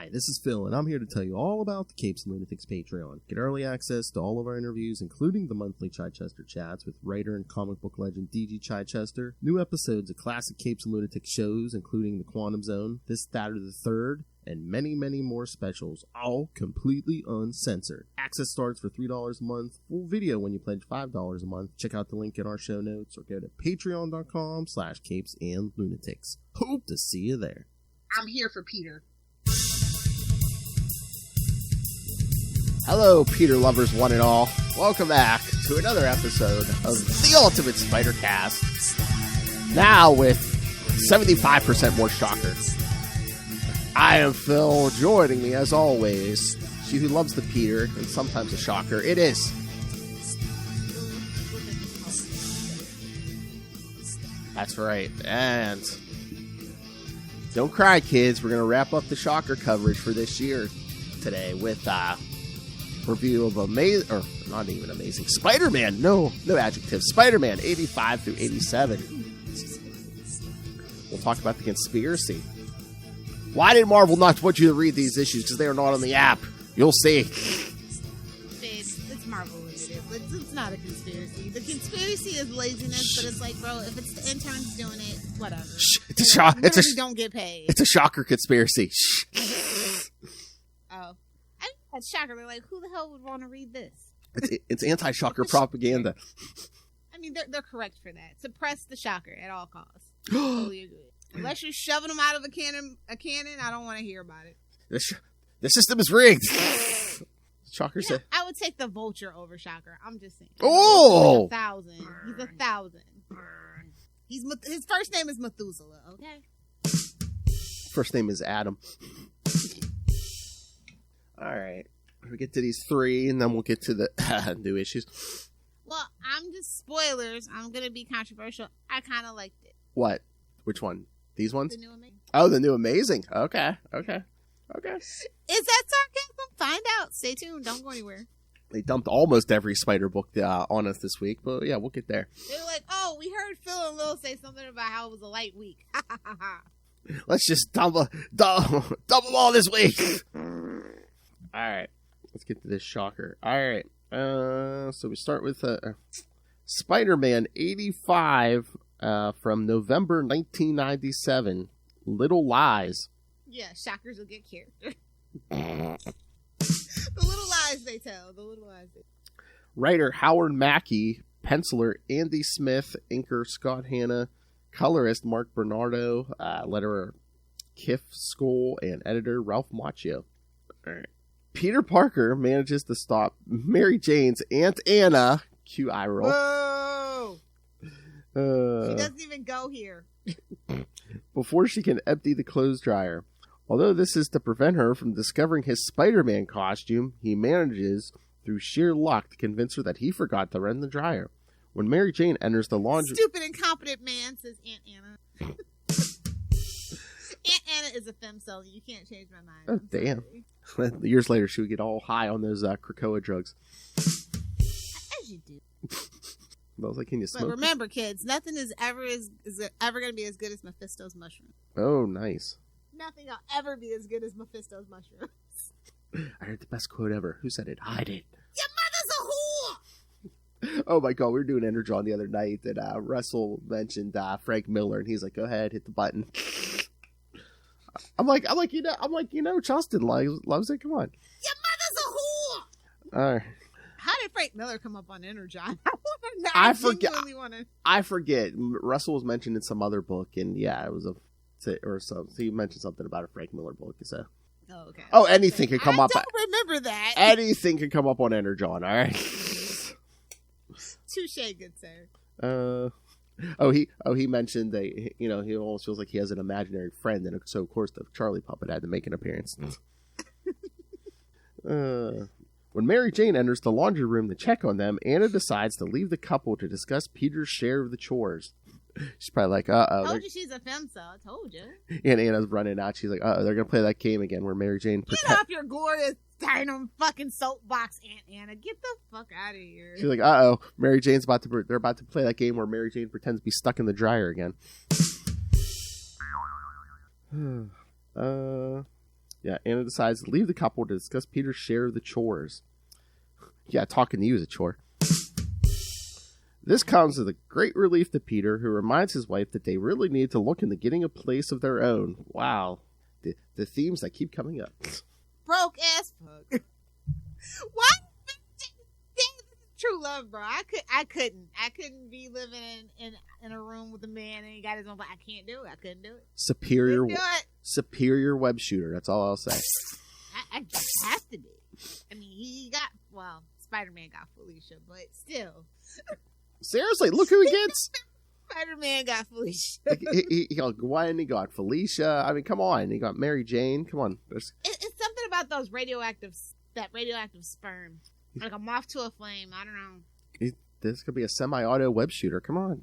Hi, this is Phil, and I'm here to tell you all about the Capes and Lunatics Patreon. Get early access to all of our interviews, including the monthly Chichester chats with writer and comic book legend D.G. Chichester, new episodes of classic Capes and Lunatics shows, including The Quantum Zone, This, That, or the Third, and many, many more specials, all completely uncensored. Access starts for $3 a month, full video when you pledge $5 a month. Check out the link in our show notes or go to patreon.com/CapesandLunatics. Hope to see you there. I'm here for Peter. Hello, Peter lovers one and all. Welcome back to another episode of the Ultimate Spider-Cast. Now with 75% more shockers. I am Phil. Joining me, as always, she who loves the Peter and sometimes a shocker. It is. That's right. And don't cry, kids. We're going to wrap up the shocker coverage for this year today with review of amazing, or not even amazing, Spider-Man. No adjective. Spider-Man 85 through 87. We'll talk about the conspiracy. Why did Marvel not want you to read these issues? Because they are not on the app. You'll see. Babe, it's Marvel limited. It's not a conspiracy. The conspiracy is laziness, but it's like, bro, if it's the interns doing it, whatever. Shh, it's a shock. We don't get paid. It's a shocker conspiracy. Oh. That's shocker. They're like, who the hell would want to read this? It's anti-shocker propaganda. I mean, they're correct for that. Suppress the shocker at all costs. Totally agree. Unless you're shoving them out of a cannon, I don't want to hear about it. The system is rigged. Shocker said. I would take the Vulture over Shocker. I'm just saying. Oh! 1,000. He's 1,000. His first name is Methuselah, okay? First name is Adam. All right. We get to these three, and then we'll get to the new issues. Well, I'm just spoilers. I'm going to be controversial. I kind of liked it. What? Which one? These ones? The new Amazing. Oh, the new Amazing. Okay. Is that sarcasm? Find out. Stay tuned. Don't go anywhere. They dumped almost every Spider book on us this week, but yeah, we'll get there. They were like, oh, we heard Phil and Lil say something about how it was a light week. Let's just dump them all this week. All right, let's get to this shocker. All right, so we start with Spider-Man 85 from November 1997. Little Lies. Yeah, shockers will get character. The little lies they tell. Writer Howard Mackey, penciler Andy Smith, inker Scott Hanna, colorist Mark Bernardo, letterer Kif Skoll, and editor Ralph Macchio. All right. Peter Parker manages to stop Mary Jane's Aunt Anna, cue eye roll. Whoa! She doesn't even go here. Before she can empty the clothes dryer. Although this is to prevent her from discovering his Spider-Man costume, he manages, through sheer luck, to convince her that he forgot to run the dryer. When Mary Jane enters the laundry... Stupid incompetent man, says Aunt Anna. Aunt Anna is a femcell. You can't change my mind. Oh, damn. Years later, she would get all high on those Krakoa drugs. As you do. I was like, can you smoke? But remember, kids, nothing is ever going to be as good as Mephisto's mushroom. Oh, nice. Nothing will ever be as good as Mephisto's mushrooms. I heard the best quote ever. Who said it? I did. Your mother's a whore! Oh my god, we were doing Energon the other night that Russell mentioned Frank Miller, and he's like, go ahead, hit the button. I'm like, Justin loves it. Come on. Your mother's a whore! All right. How did Frank Miller come up on Energon? I forget. I forget. Russell was mentioned in some other book, and yeah, it was so he mentioned something about a Frank Miller book. So. Oh, okay. Oh, anything could come up. I don't remember that. Anything could come up on Energon. All right. Touche, good sir. He mentioned that he almost feels like he has an imaginary friend, and so of course the Charlie puppet had to make an appearance. When Mary Jane enters the laundry room to check on them, Anna decides to leave the couple to discuss Peter's share of the chores. She's probably like, uh-oh. I told you she's a femcell. I told you. And Anna's running out. She's like, uh-oh, they're going to play that game again where Mary Jane... Get off your glorious dynamo fucking soapbox, Aunt Anna. Get the fuck out of here. She's like, uh-oh, Mary Jane's they're about to play that game where Mary Jane pretends to be stuck in the dryer again. Yeah, Anna decides to leave the couple to discuss Peter's share of the chores. Yeah, talking to you is a chore. This comes as a great relief to Peter, who reminds his wife that they really need to look into getting a place of their own. Wow. The themes that keep coming up. Broke ass fuck. What? True love, bro. I couldn't be living in a room with a man and he got his own. I can't do it. I couldn't do it. Superior web shooter. That's all I'll say. I just have to be. I mean, Spider-Man got Felicia, but still. Seriously, look who he gets. Spider-Man got Felicia. he got Gwen, he got Felicia. I mean, come on. He got Mary Jane. Come on. It's something about those radioactive sperm. Like a moth to a flame. I don't know. This could be a semi-auto web shooter. Come on.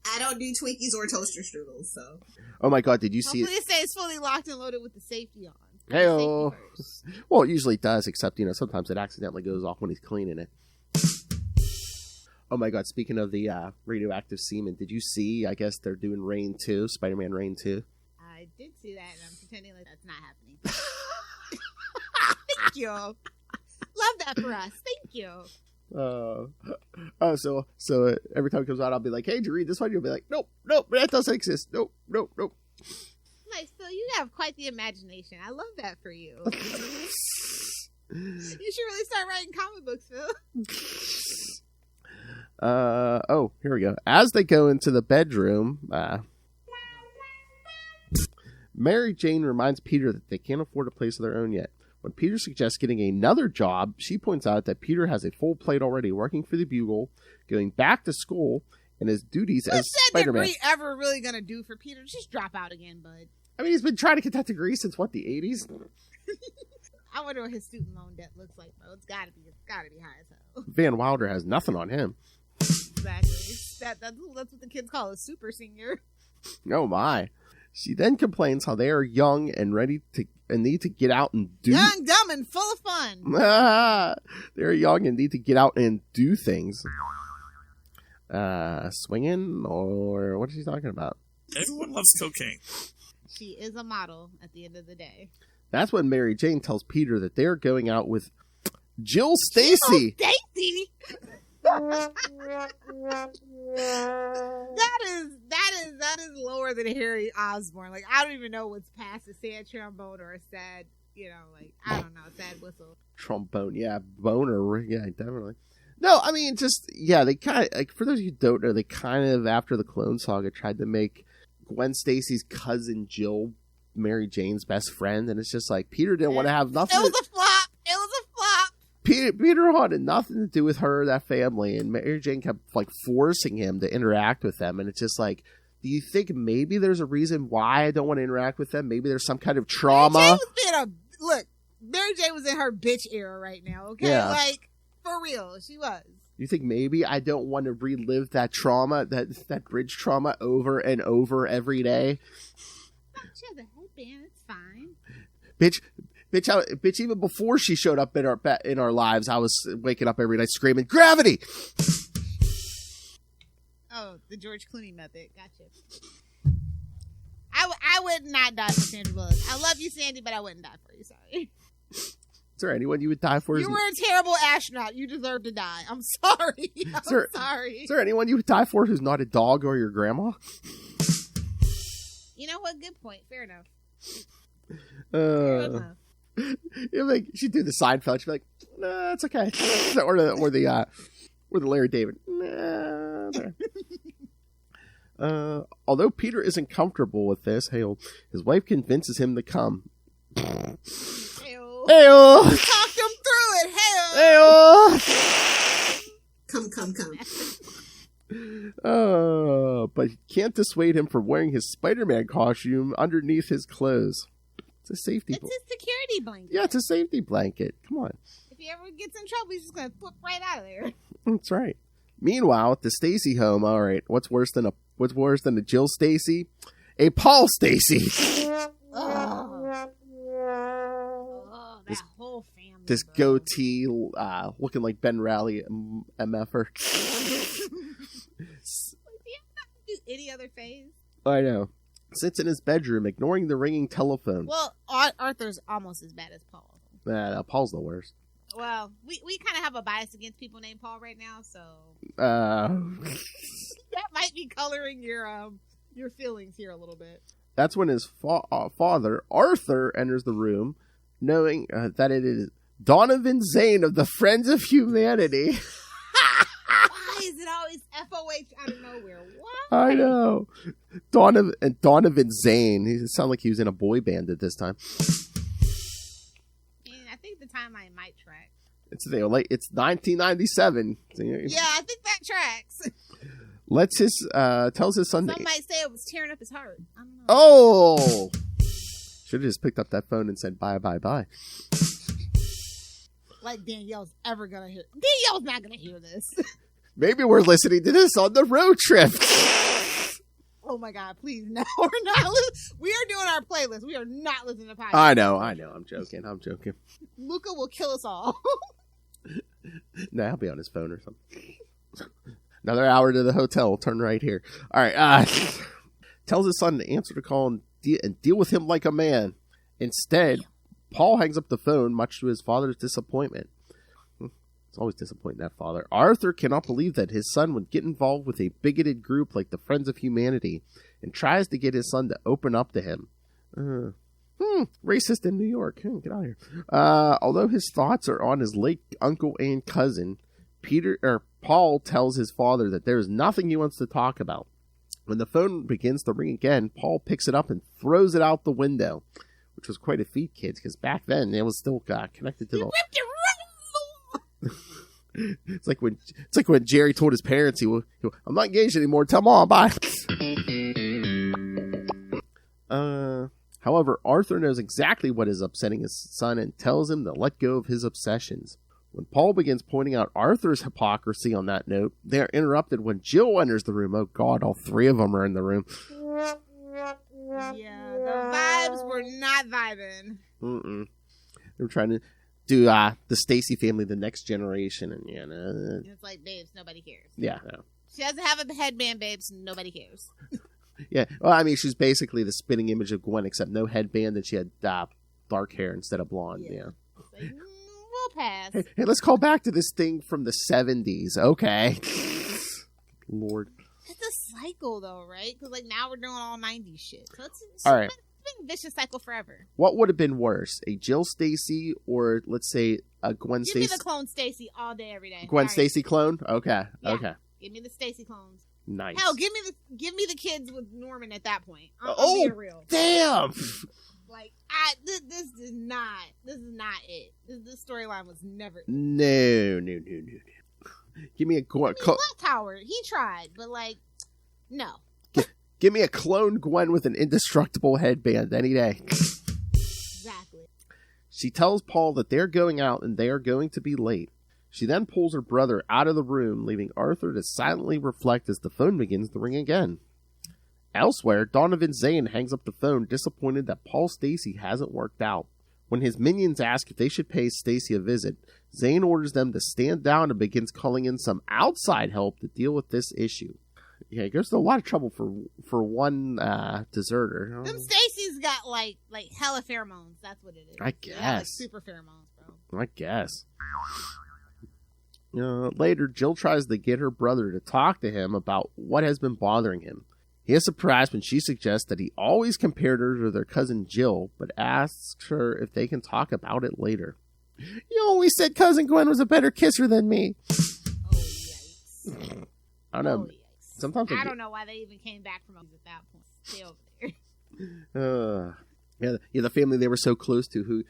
I don't do Twinkies or toaster strudels, so. Oh my God, did you see it? Please say it's fully locked and loaded with the safety on. Hey-oh. Well, it usually does, except, sometimes it accidentally goes off when he's cleaning it. Oh my God, speaking of the radioactive semen, did you see, I guess they're doing Reign 2, Spider-Man Reign 2? I did see that, and I'm pretending like that's not happening. Thank you. Love that for us. Thank you. So every time it comes out, I'll be like, hey, did you read this one? You'll be like, nope, that doesn't exist. Nope. Nice, Phil, you have quite the imagination. I love that for you. You should really start writing comic books, Phil. Here we go. As they go into the bedroom, Mary Jane reminds Peter that they can't afford a place of their own yet. When Peter suggests getting another job, she points out that Peter has a full plate already, working for the Bugle, going back to school, and his duties as Spider-Man. What's that degree ever really going to do for Peter? Just drop out again, bud. I mean, he's been trying to get that degree since, the 80s? I wonder what his student loan debt looks like, bro. It's got to be high as hell. Van Wilder has nothing on him. Exactly. That's what the kids call a super senior. Oh, my. She then complains how they are young and need to get out and do... Young, dumb, and full of fun. They're young and need to get out and do things. Swinging, or what is she talking about? Everyone loves cocaine. She is a model at the end of the day. That's when Mary Jane tells Peter that they're going out with Jill Stacy. Stacy! That is lower than Harry Osborn. Like, I don't even know what's past a sad trombone or a sad, I don't know, sad whistle. Trombone, yeah, boner, yeah, definitely. No, I mean, they kind of, for those of you who don't know, they kind of, after the Clone Saga, tried to make Gwen Stacy's cousin Jill Mary Jane's best friend, and it's just like, Peter didn't want to have nothing. It was a flop. Peter wanted nothing to do with her or that family, and Mary Jane kept forcing him to interact with them, and it's just like, do you think maybe there's a reason why I don't want to interact with them? Maybe there's some kind of trauma. Mary Jane was in her bitch era right now, okay? Yeah. For real, she was. You think maybe I don't want to relive that trauma, that bridge trauma over and over every day? She has a headband, it's fine. Bitch, even before she showed up in our lives, I was waking up every night screaming, gravity! Oh, the George Clooney method. Gotcha. I would not die for Sandra Bullock. I love you, Sandy, but I wouldn't die for you. Sorry. Is there anyone you would die for? You were a terrible astronaut. You deserve to die. I'm sorry. Sorry. Is there anyone you would die for who's not a dog or your grandma? You know what? Good point. Fair enough. Fair enough. She'd do the Seinfeld. She'd be like, "Nah, it's okay," or the Larry David. Nah. Although Peter isn't comfortable with this, his wife convinces him to come. Hey-o. Talk him through it. Hey-o. Come. But he can't dissuade him from wearing his Spider-Man costume underneath his clothes. It's a safety blanket. It's a security blanket. Yeah, it's a safety blanket. Come on. If he ever gets in trouble, he's just going to flip right out of there. That's right. Meanwhile, at the Stacy home, all right, what's worse than a Jill Stacy? A Paul Stacy. That whole family. This goatee, looking like Ben Rally, MFer. Do you have to do any other phase? I know. Sits in his bedroom, ignoring the ringing telephone. Well, Arthur's almost as bad as Paul. Nah, Paul's the worst. Well, we kind of have a bias against people named Paul right now, so That might be coloring your feelings here a little bit. That's when his father, Arthur, enters the room, knowing that it is Donovan Zane of the Friends of Humanity. Why is it always FOH out of nowhere? What? I know. Donovan Zane. He sounded like he was in a boy band at this time. I think the timeline might track. It's 1997. Yeah, I think that tracks. Tells his son. Some might say it was tearing up his heart. I don't know. Oh! Should have just picked up that phone and said bye. Like Danielle's ever gonna hear. Danielle's not gonna hear this. Maybe we're listening to this on the road trip. Oh my God! Please, no, we're not. We are doing our playlist. We are not listening to podcasts. I know. I'm joking. Luca will kill us all. No, I'll be on his phone or something. Another hour to the hotel. We'll turn right here. All right. Tells his son to answer the call and deal with him like a man. Instead, Paul hangs up the phone, much to his father's disappointment. It's always disappointing, that father. Arthur cannot believe that his son would get involved with a bigoted group like the Friends of Humanity and tries to get his son to open up to him. Racist in New York. Get out of here. Although his thoughts are on his late uncle and cousin, Paul tells his father that there is nothing he wants to talk about. When the phone begins to ring again, Paul picks it up and throws it out the window, which was quite a feat, kids, because back then it was still connected to the... It's like when Jerry told his parents, I'm not engaged anymore. Tell Mom, bye. However, Arthur knows exactly what is upsetting his son and tells him to let go of his obsessions. When Paul begins pointing out Arthur's hypocrisy on that note, they are interrupted when Jill enters the room. Oh God, all three of them are in the room. Yeah, the vibes were not vibing. They were trying to do the Stacy family, the next generation, and it's like, babes, nobody cares. Yeah, no. She doesn't have a headband, babes. Nobody cares. Yeah, well, I mean, she's basically the spitting image of Gwen, except no headband, and she had dark hair instead of blonde. Yeah. Like, we'll pass. Hey, let's call back to this thing from the 70s. Okay. Lord. It's a cycle, though, right? Because like now we're doing all 90s shit. So it's all right. Been a vicious cycle forever. What would have been worse, a Jill Stacy or let's say a Gwen Stacy? Give me the clone Stacy all day, every day. Gwen Stacy clone? Okay. Yeah. Okay. Give me the Stacy clones. Nice. Hell, give me the kids with Norman at that point. Oh, being real. Damn. Like this is not it. This storyline was never. No. Give me a Black Tower. He tried, but like, no. Give me a clone Gwen with an indestructible headband any day. Exactly. She tells Paul that they're going out and they are going to be late. She then pulls her brother out of the room, leaving Arthur to silently reflect as the phone begins to ring again. Elsewhere, Donovan Zane hangs up the phone, disappointed that Paul Stacy hasn't worked out. When his minions ask if they should pay Stacy a visit, Zane orders them to stand down and begins calling in some outside help to deal with this issue. Yeah, he goes to a lot of trouble for one deserter. Them Stacy's got like hella pheromones. That's what it is. I guess. Yeah, like super pheromones, bro. I guess. Later, Jill tries to get her brother to talk to him about what has been bothering him. He is surprised when she suggests that he always compared her to their cousin Jill, but asks her if they can talk about it later. You always said Cousin Gwen was a better kisser than me. Oh, yikes. I don't know. Oh, yikes. Sometimes I don't know why they even came back from at that point. Stay over there. Yeah, the family they were so close to,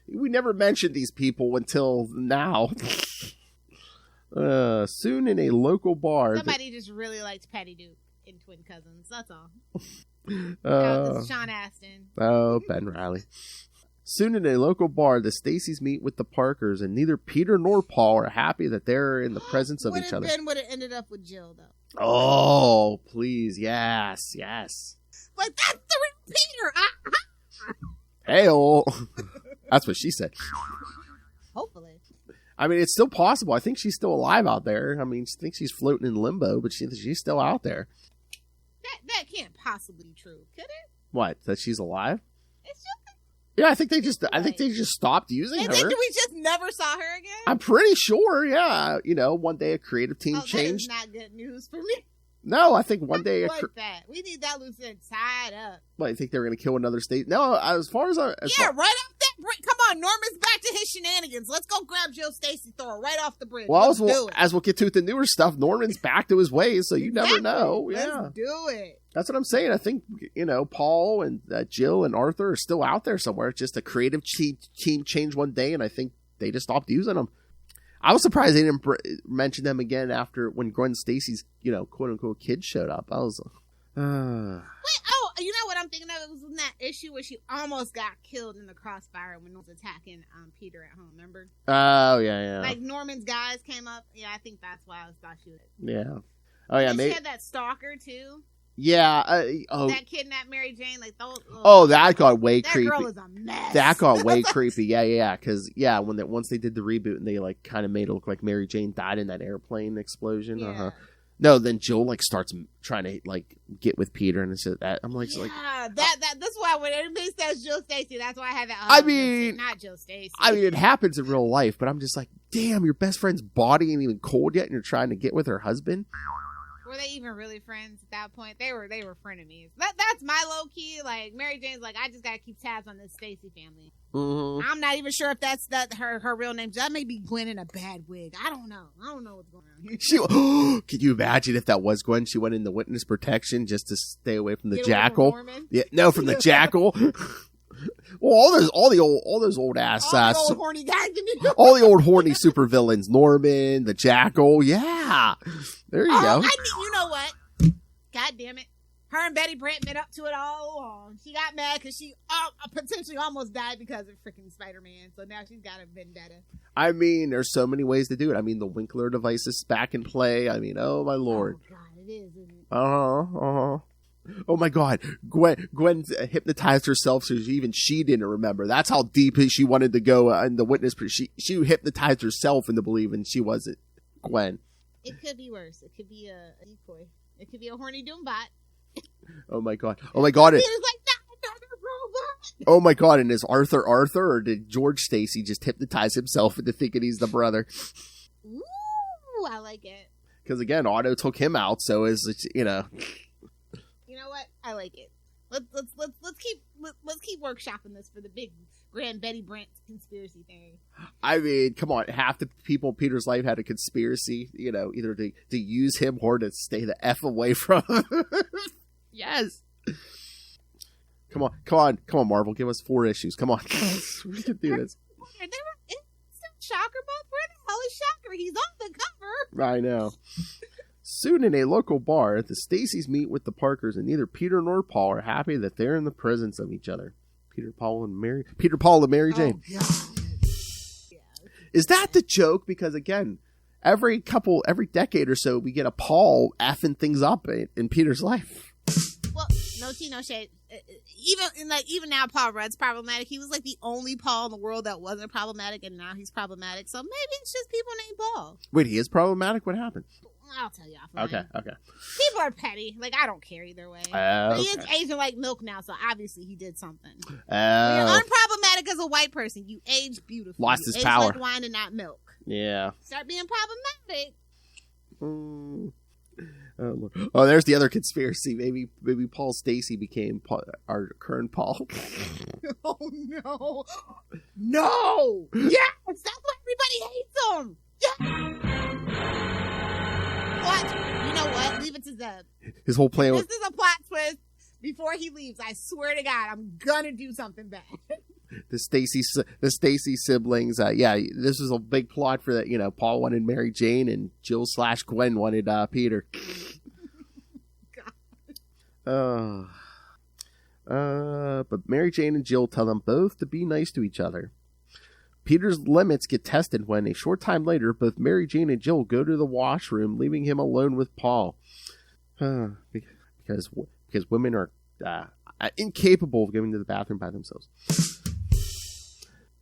we never mentioned these people until now. Soon in a local bar, somebody just really liked Patty Duke in Twin Cousins. That's all. This is Sean Astin. Oh, Ben Riley. Soon in a local bar, the Stacys meet with the Parkers, and neither Peter nor Paul are happy that they're in the presence of each other. Ben would have ended up with Jill, though. Oh, please, yes. But that's the Peter. Hey-oh. That's what she said. Hopefully. I mean, it's still possible. I think she's still alive out there. I mean, she thinks she's floating in limbo, but she's still out there. That can't possibly be true, could it? What? That she's alive? It's just Yeah, I think they just stopped using her. We just never saw her again? I'm pretty sure, yeah. One day a creative team changed. That is not good news for me. No, I think one day... that. We need that loose end tied up. Well, I think they were going to kill another state. No, as far as... right off that bridge. Come on, Norman's back to his shenanigans. Let's go grab Jill Stacy, throw her right off the bridge. Well, as we'll get to with the newer stuff, Norman's back to his ways, so you never know. Yeah. Let's do it. That's what I'm saying. I think, Paul and Jill and Arthur are still out there somewhere. It's just a creative team changed one day, and I think they just stopped using them. I was surprised they didn't mention them again after when Gwen Stacy's, quote unquote kids showed up. I was Wait, you know what I'm thinking of? It was in that issue where she almost got killed in the crossfire when Norman was attacking Peter at home, remember? Oh, yeah. Like Norman's guys came up. Yeah, I think that's why I thought she was. Yeah. Oh, yeah. She had that stalker, too. Yeah. That kidnapped Mary Jane. Like those. That got way creepy. That girl is a mess. That got way creepy. Yeah. Because once they did the reboot and they kind of made it look like Mary Jane died in that airplane explosion. Yeah. No, then Jill starts trying to get with Peter, and it's that I'm like, that's why when everybody says Jill Stacy, that's why I have that. Not Jill Stacy. I mean, it happens in real life, but I'm just like, damn, your best friend's body ain't even cold yet, and you're trying to get with her husband. Were they even really friends at that point? They were frenemies. That's my low key. Like Mary Jane's like, I just gotta keep tabs on this Stacy family. Mm-hmm. I'm not even sure if that's her real name. That may be Gwen in a bad wig. I don't know what's going on. Can you imagine if that was Gwen? She went into witness protection just to stay away from the jackal. From the jackal. Well, all those old ass, all the old horny guys, all the old horny supervillains, Norman, the Jackal, yeah. There you go. You know what? God damn it! Her and Betty Brant been up to it all along. She got mad because she potentially almost died because of freaking Spider-Man. So now she's got a vendetta. I mean, there's so many ways to do it. I mean, the Winkler device is back in play. I mean, oh my lord. Oh God, it is, isn't it? Oh my God, Gwen hypnotized herself so even she didn't remember. That's how deep she wanted to go in the witness. She hypnotized herself into believing she wasn't Gwen. It could be worse. It could be a decoy. It could be a horny doombot. Oh my God. It was like another robot. Oh my God, and is Arthur, or did George Stacy just hypnotize himself into thinking he's the brother? Ooh, I like it. Because again, Otto took him out, so You know what? I like it. Let's keep workshopping this for the big grand Betty Brant conspiracy theory. I mean, come on, half the people in Peter's life had a conspiracy, either to use him or to stay the F away from him. Yes. Come on, Marvel, give us 4 issues. Come on. We can do this. Shocker, but where the hell is Shocker? He's on the cover. I know. Soon in a local bar, the Stacys meet with the Parkers, and neither Peter nor Paul are happy that they're in the presence of each other. Peter, Paul, and Mary Jane. Oh, God. Yeah. Is that the joke? Because again, every decade or so, we get a Paul effing things up in Peter's life. Well, no tea, no shade. Even now, Paul Rudd's problematic. He was like the only Paul in the world that wasn't problematic, and now he's problematic. So maybe it's just people named Paul. Wait, he is problematic? What happened? I'll tell you offline. Okay. People are petty. Like, I don't care either way. But he is aging like milk now, so obviously he did something. You're unproblematic as a white person. You age beautifully. Lost his age power. like wine and not milk. Yeah. Start being problematic. Oh, there's the other conspiracy. Maybe Paul Stacy became our current Paul. Oh, no. No! Yes! That's why everybody hates him! Yes! What? You know what? Leave it to Zeb. His whole plan was... This is a plot twist. Before he leaves, I swear to God, I'm gonna do something bad. The Stacy siblings. This was a big plot for that. Paul wanted Mary Jane, and Jill/Gwen wanted Peter. God. But Mary Jane and Jill tell them both to be nice to each other. Peter's limits get tested when, a short time later, both Mary Jane and Jill go to the washroom, leaving him alone with Paul. Because women are incapable of going to the bathroom by themselves.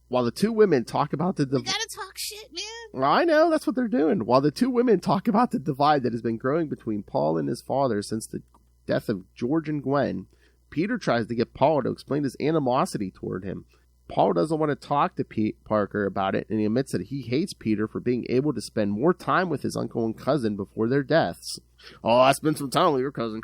While the two women talk about You gotta talk shit, man. Well, I know, that's what they're doing. While the two women talk about the divide that has been growing between Paul and his father since the death of George and Gwen, Peter tries to get Paul to explain his animosity toward him. Paul doesn't want to talk to Parker about it, and he admits that he hates Peter for being able to spend more time with his uncle and cousin before their deaths. Oh, I spent some time with your cousin.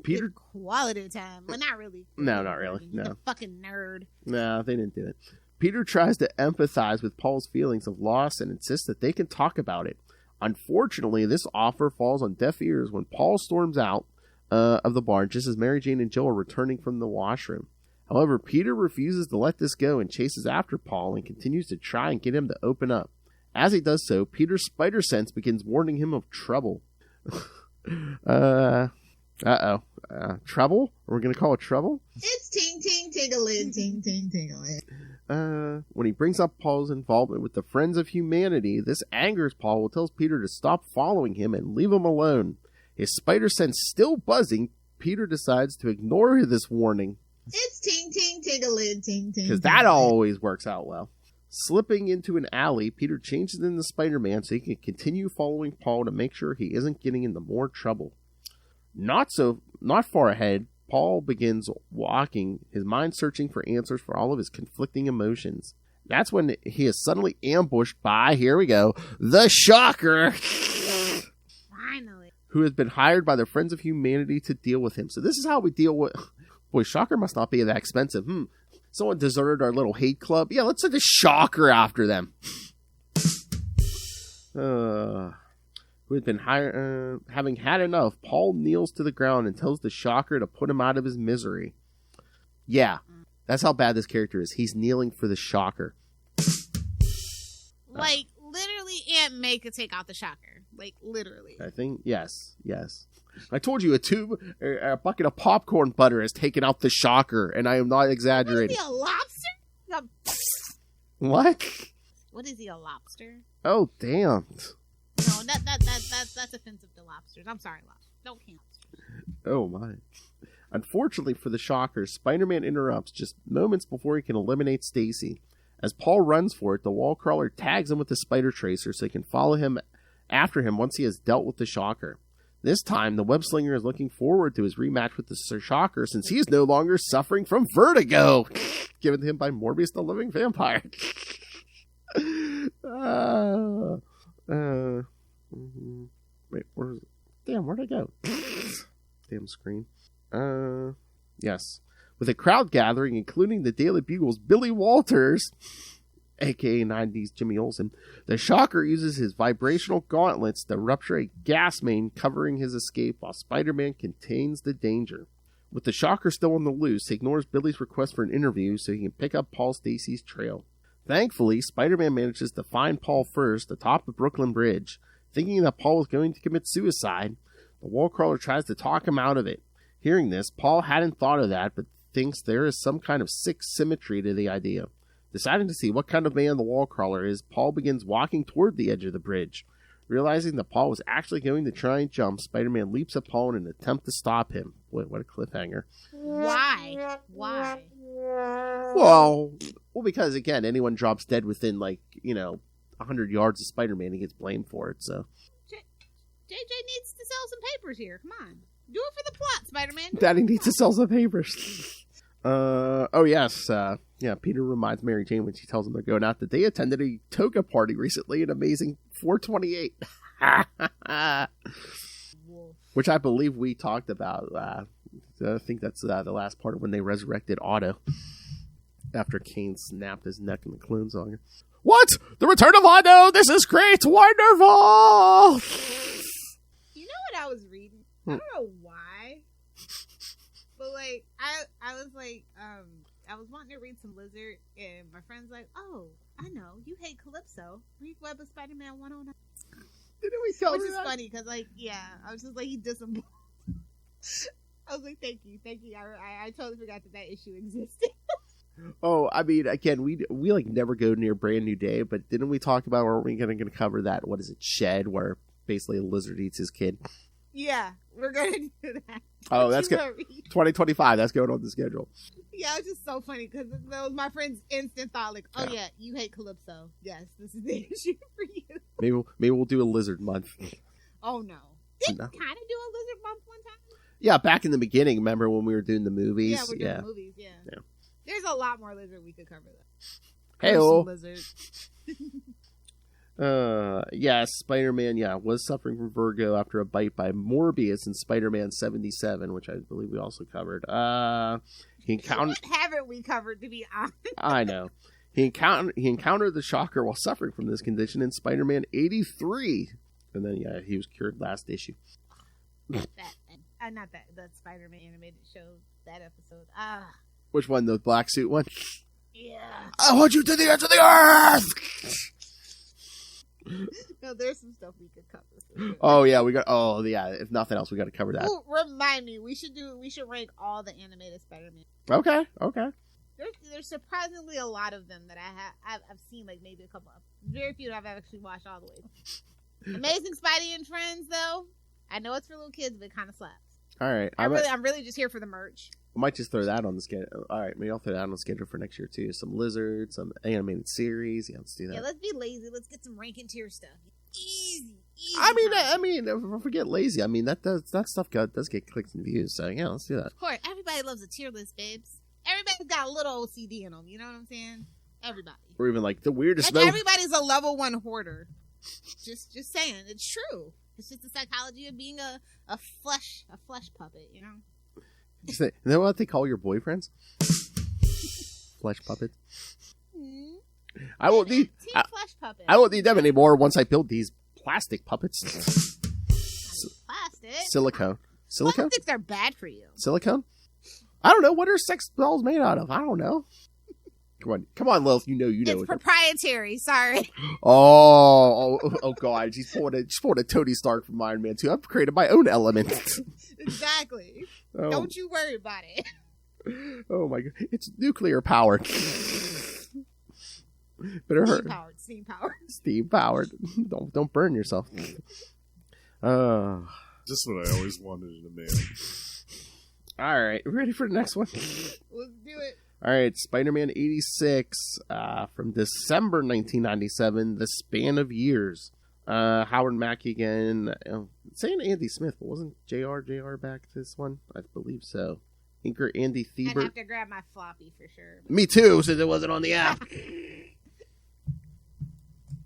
Peter, quality time. Well, not really. No, not really. No. He's a fucking nerd. No, they didn't do it. Peter tries to empathize with Paul's feelings of loss and insists that they can talk about it. Unfortunately, this offer falls on deaf ears when Paul storms out of the barn just as Mary Jane and Jill are returning from the washroom. However, Peter refuses to let this go and chases after Paul and continues to try and get him to open up. As he does so, Peter's spider sense begins warning him of trouble. Trouble? Are we going to call it trouble? It's ting ting tingling, ting ting tingling. When he brings up Paul's involvement with the Friends of Humanity, this angers Paul, who tells Peter to stop following him and leave him alone. His spider sense still buzzing, Peter decides to ignore this warning. It's ting ting tingling, ting ting. Because that always works out well. Slipping into an alley, Peter changes into Spider-Man so he can continue following Paul to make sure he isn't getting into more trouble. Not far ahead, Paul begins walking, his mind searching for answers for all of his conflicting emotions. That's when he is suddenly ambushed by, here we go, the Shocker! Finally. Who has been hired by the Friends of Humanity to deal with him. So this is how we deal with... Boy, Shocker must not be that expensive. Someone deserted our little hate club. Yeah, let's send a Shocker after them. Who had been hired, having had enough, Paul kneels to the ground and tells the Shocker to put him out of his misery. Yeah, that's how bad this character is. He's kneeling for the Shocker. Like, literally, Aunt May could take out the Shocker. Like, literally. I think, yes. I told you a bucket of popcorn butter has taken out the Shocker, and I am not exaggerating. What is he, a lobster? What? What is he, a lobster? Oh, damn. No, that's offensive to lobsters. I'm sorry, lobsters. Don't count. Oh, my. Unfortunately for the Shocker, Spider-Man interrupts just moments before he can eliminate Stacy. As Paul runs for it, the wall crawler tags him with the Spider Tracer so he can follow him after him once he has dealt with the Shocker. This time, the web slinger is looking forward to his rematch with the Shocker since he is no longer suffering from vertigo, given to him by Morbius the Living Vampire. Wait, where's it? Damn, where'd I go? Damn screen. Yes. With a crowd gathering, including the Daily Bugle's Billy Walters, aka 90s Jimmy Olsen, the Shocker uses his vibrational gauntlets to rupture a gas main covering his escape while Spider-Man contains the danger. With the Shocker still on the loose, he ignores Billy's request for an interview so he can pick up Paul Stacy's trail. Thankfully, Spider-Man manages to find Paul first atop the Brooklyn Bridge. Thinking that Paul was going to commit suicide, the wall crawler tries to talk him out of it. Hearing this, Paul hadn't thought of that, but thinks there is some kind of sick symmetry to the idea. Deciding to see what kind of man the wall crawler is, Paul begins walking toward the edge of the bridge. Realizing that Paul was actually going to try and jump, Spider-Man leaps at Paul in an attempt to stop him. Boy, what a cliffhanger. Why? Well, because, again, anyone drops dead within, 100 yards of Spider-Man, he gets blamed for it, so. JJ needs to sell some papers here. Come on. Do it for the plot, Spider-Man. Daddy needs to sell some papers. Yes. Peter reminds Mary Jane when she tells him they're going out that they attended a toga party recently, an amazing 428. Which I believe we talked about. I think that's the last part of when they resurrected Otto. After Kane snapped his neck in the Clone Saga. What? The return of Otto! This is great! Wonderful! You know what I was reading? I don't know why. But I was wanting to read some Lizard, and my friend's like, "Oh, I know, you hate Calypso. Read Web of Spider-Man 109." Didn't we tell Which her is that? funny, because, I was just like, he did some... I was like, thank you. I totally forgot that issue existed. Oh, I mean, again, we never go near Brand New Day, but didn't we talk about, are we going to cover that, what is it, Shed, where basically a lizard eats his kid? Yeah, we're going to do that. Oh, that's good. 2025, that's going on the schedule. Yeah, it's just so funny, because that was my friend's instant thought, yeah, you hate Calypso. Yes, this is the issue for you. Maybe we'll do a lizard month. Oh, no. Did kind of do a lizard month one time? Yeah, back in the beginning, remember when we were doing the movies? Yeah, we're doing the movies, yeah. There's a lot more lizard we could cover, though. Hey-o. Lizard. Yes, Spider-Man, was suffering from vertigo after a bite by Morbius in Spider-Man 77, which I believe we also covered. He encountered... What haven't we covered, to be honest? I know. He encountered the Shocker while suffering from this condition in Spider-Man 83. And then, he was cured last issue. The Spider-Man animated show, that episode. Which one, the black suit one? Yeah. I want you to the edge of the earth! No, there's some stuff we could cover. Oh, yeah, if nothing else, we got to cover that. Ooh, remind me, we should rank all the animated Spider-Man. Okay. There's surprisingly a lot of them that I've seen, like maybe a couple of. Very few that I've actually watched all the way. Amazing Spidey and Friends, though. I know it's for little kids, but it kind of slaps. All right. I'm really just here for the merch. I might just throw that on the schedule. All right, maybe I'll throw that on the schedule for next year, too. Some lizards, some animated series. Yeah, let's do that. Yeah, let's be lazy. Let's get some rank and tier stuff. Easy. I mean, if we get lazy, that stuff does get clicks and views. So, yeah, let's do that. Of course, everybody loves a tier list, babes. Everybody's got a little OCD in them. You know what I'm saying? Everybody. Or even, like, the weirdest... Everybody's a level 1 hoarder. Just saying. It's true. It's just the psychology of being a flesh puppet, you know? You know what they call your boyfriends? Flesh puppets. Mm-hmm. I won't need them anymore once I build these plastic puppets. Plastic? Silicone. Plastics are bad for you. Silicone? I don't know. What are sex dolls made out of? I don't know. Come on, Lilith. You know. It's proprietary. Sorry. Oh, God. She's pulling a Tony Stark from Iron Man 2. I've created my own element. Exactly. Don't you worry about it. Oh, my God. It's nuclear powered. Better Steam powered. Don't burn yourself. Just what I always wanted in a man. All right. Ready for the next one? Let's do it. All right, Spider-Man 86 from December 1997, The Span of Years. Howard Mackey again. Saying Andy Smith, but wasn't JR back this one? I believe so. Inker Andy Thieber. I'd have to grab my floppy for sure. Me too, since it wasn't on the app.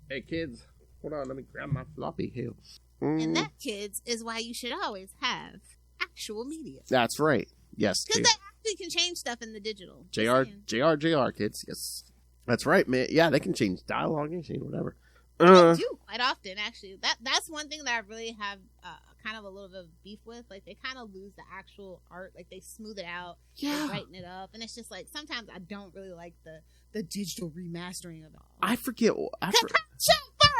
Hey, kids. Hold on, let me grab my floppy here. And that, kids, is why you should always have actual media. That's right. Yes. Because they can change stuff in the digital. JR, kids. Yes. That's right, man. Yeah, they can change dialogue, they can change whatever. They do quite often, actually. That's one thing that I really have kind of a little bit of beef with. Like, they kind of lose the actual art. Like, they smooth it out, they brighten it up, and it's just like sometimes I don't really like the digital remastering of it all. I forget. Show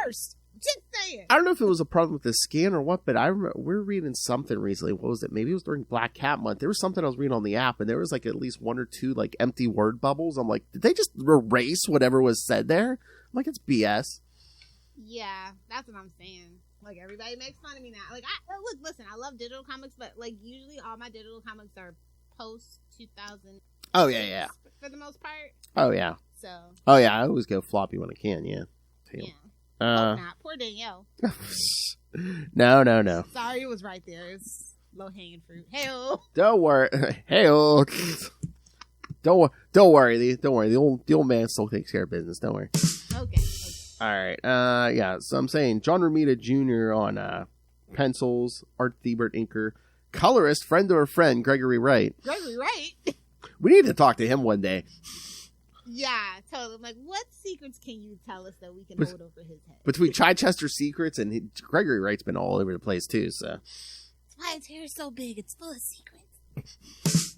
first. Just saying. I don't know if it was a problem with the scan or what, but I remember we were reading something recently. What was it? Maybe it was during Black Cat Month. There was something I was reading on the app, and there was like at least one or two like empty word bubbles. I'm like, did they just erase whatever was said there? I'm like, it's BS. Yeah, that's what I'm saying. Like, everybody makes fun of me now. Like, listen, I love digital comics, but like usually all my digital comics are post 2000. Oh yeah. For the most part. Oh yeah. So. Oh yeah, I always go floppy when I can. Yeah. Yeah. Not. Poor Danielle. No. Sorry, it was right there. It's low-hanging fruit. Hey-oh. Don't worry. Hey-oh. Don't worry. The old man still takes care of business. Don't worry. Okay. All right. Yeah. So I'm saying John Romita Jr. on pencils, Art Thibert inker, colorist, friend of a friend, Gregory Wright. Gregory Wright. We need to talk to him one day. Yeah, totally. I'm like, what secrets can you tell us that we can hold over his head? Between Chichester secrets and Gregory Wright's been all over the place too. So that's why his hair is so big. It's full of secrets.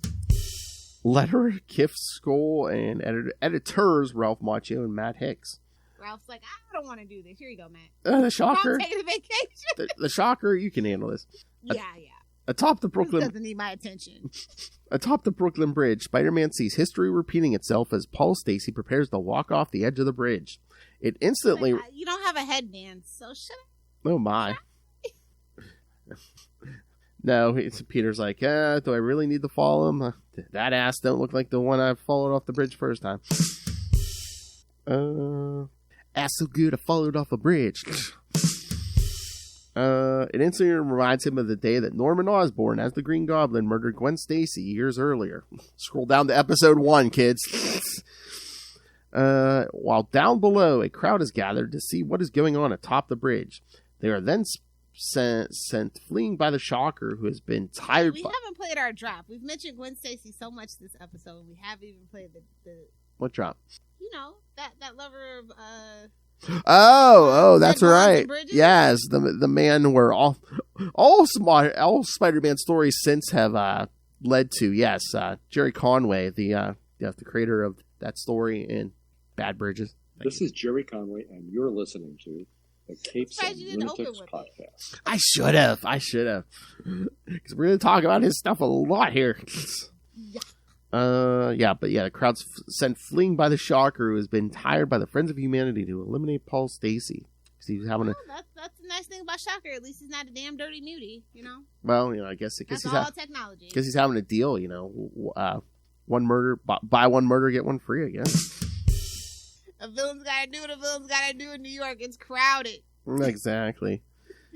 Letterer, Kiff Skoll, and editors Ralph Macchio and Matt Hicks. Ralph's like, I don't want to do this. Here you go, Matt. The Shocker. I'm taking a vacation. The Shocker, you can handle this. Yeah. Atop the Brooklyn... This doesn't need my attention. Atop the Brooklyn Bridge, Spider-Man sees history repeating itself as Paul Stacy prepares to walk off the edge of the bridge. It instantly... Like, you don't have a headband, so shut up. Oh, my. No, Peter's like, do I really need to follow him? That ass don't look like the one I followed off the bridge first time. Ass so good I followed off a bridge. It instantly reminds him of the day that Norman Osborn, as the Green Goblin, murdered Gwen Stacy years earlier. Scroll down to episode 1, kids. While down below, a crowd is gathered to see what is going on atop the bridge. They are then sent fleeing by the Shocker, who has been tired. We haven't played our drop. We've mentioned Gwen Stacy so much this episode, and we haven't even played the What drop? You know, that lover of that's right. Yes, the man where all Spider-Man stories since have led to. Yes, Jerry Conway, the creator of that story in Bad Bridges. This is Jerry Conway, and you're listening to the Capes and Lunatics podcast. I should have. Because we're going to talk about his stuff a lot here. Yeah. The crowd's sent fleeing by the Shocker, who has been hired by the Friends of Humanity to eliminate Paul Stacy. He's having that's the nice thing about Shocker. At least he's not a damn dirty mutie, you know? Well, I guess that's all technology. Because he's having a deal, one murder, buy one murder, get one free, I guess. A villain's gotta do what a villain's gotta do in New York. It's crowded. Exactly.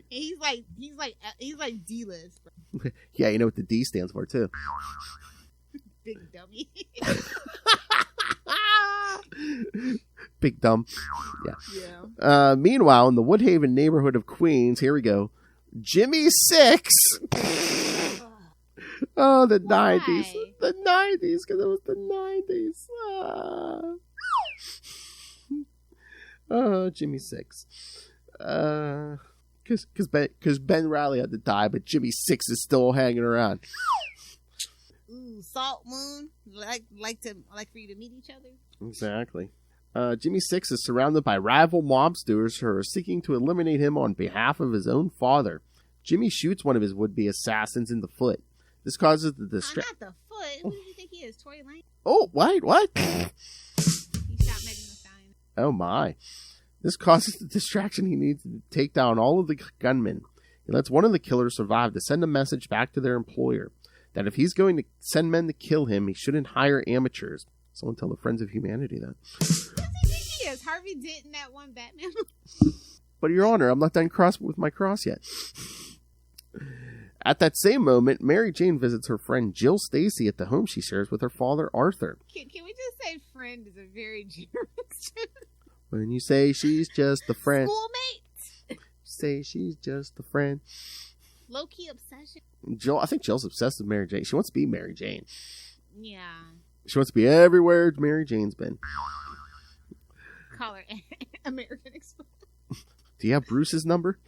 He's like D-list. Yeah, you know what the D stands for, too. Big dummy. Big dumb. Yeah. Meanwhile, in the Woodhaven neighborhood of Queens, here we go. Jimmy Six. Oh, the 90s. The 90s, because it was the 90s. Oh, Jimmy Six. Because Ben Riley had to die, but Jimmy Six is still hanging around. Ooh, Salt Moon. Like for you to meet each other. Exactly. Jimmy Six is surrounded by rival mobsters who are seeking to eliminate him on behalf of his own father. Jimmy shoots one of his would-be assassins in the foot. This causes the distraction. Not the foot. Who do you think he is? Tory Lane? Oh, what? He shot Megan Thee Stallion. Oh, my. This causes the distraction he needs to take down all of the gunmen. He lets one of the killers survive to send a message back to their employer that if he's going to send men to kill him, he shouldn't hire amateurs. Someone tell the Friends of Humanity that. Who do you think he is? Harvey Dent in that one Batman? But Your Honor, I'm not done with my cross yet. At that same moment, Mary Jane visits her friend Jill Stacy at the home she shares with her father, Arthur. Can we just say friend is a very generous term? When you say she's just a friend. Schoolmate? Say she's just a friend. Low-key obsession? I think Jill's obsessed with Mary Jane. She wants to be Mary Jane. Yeah. She wants to be everywhere Mary Jane's been. Call her American Express. Do you have Bruce's number?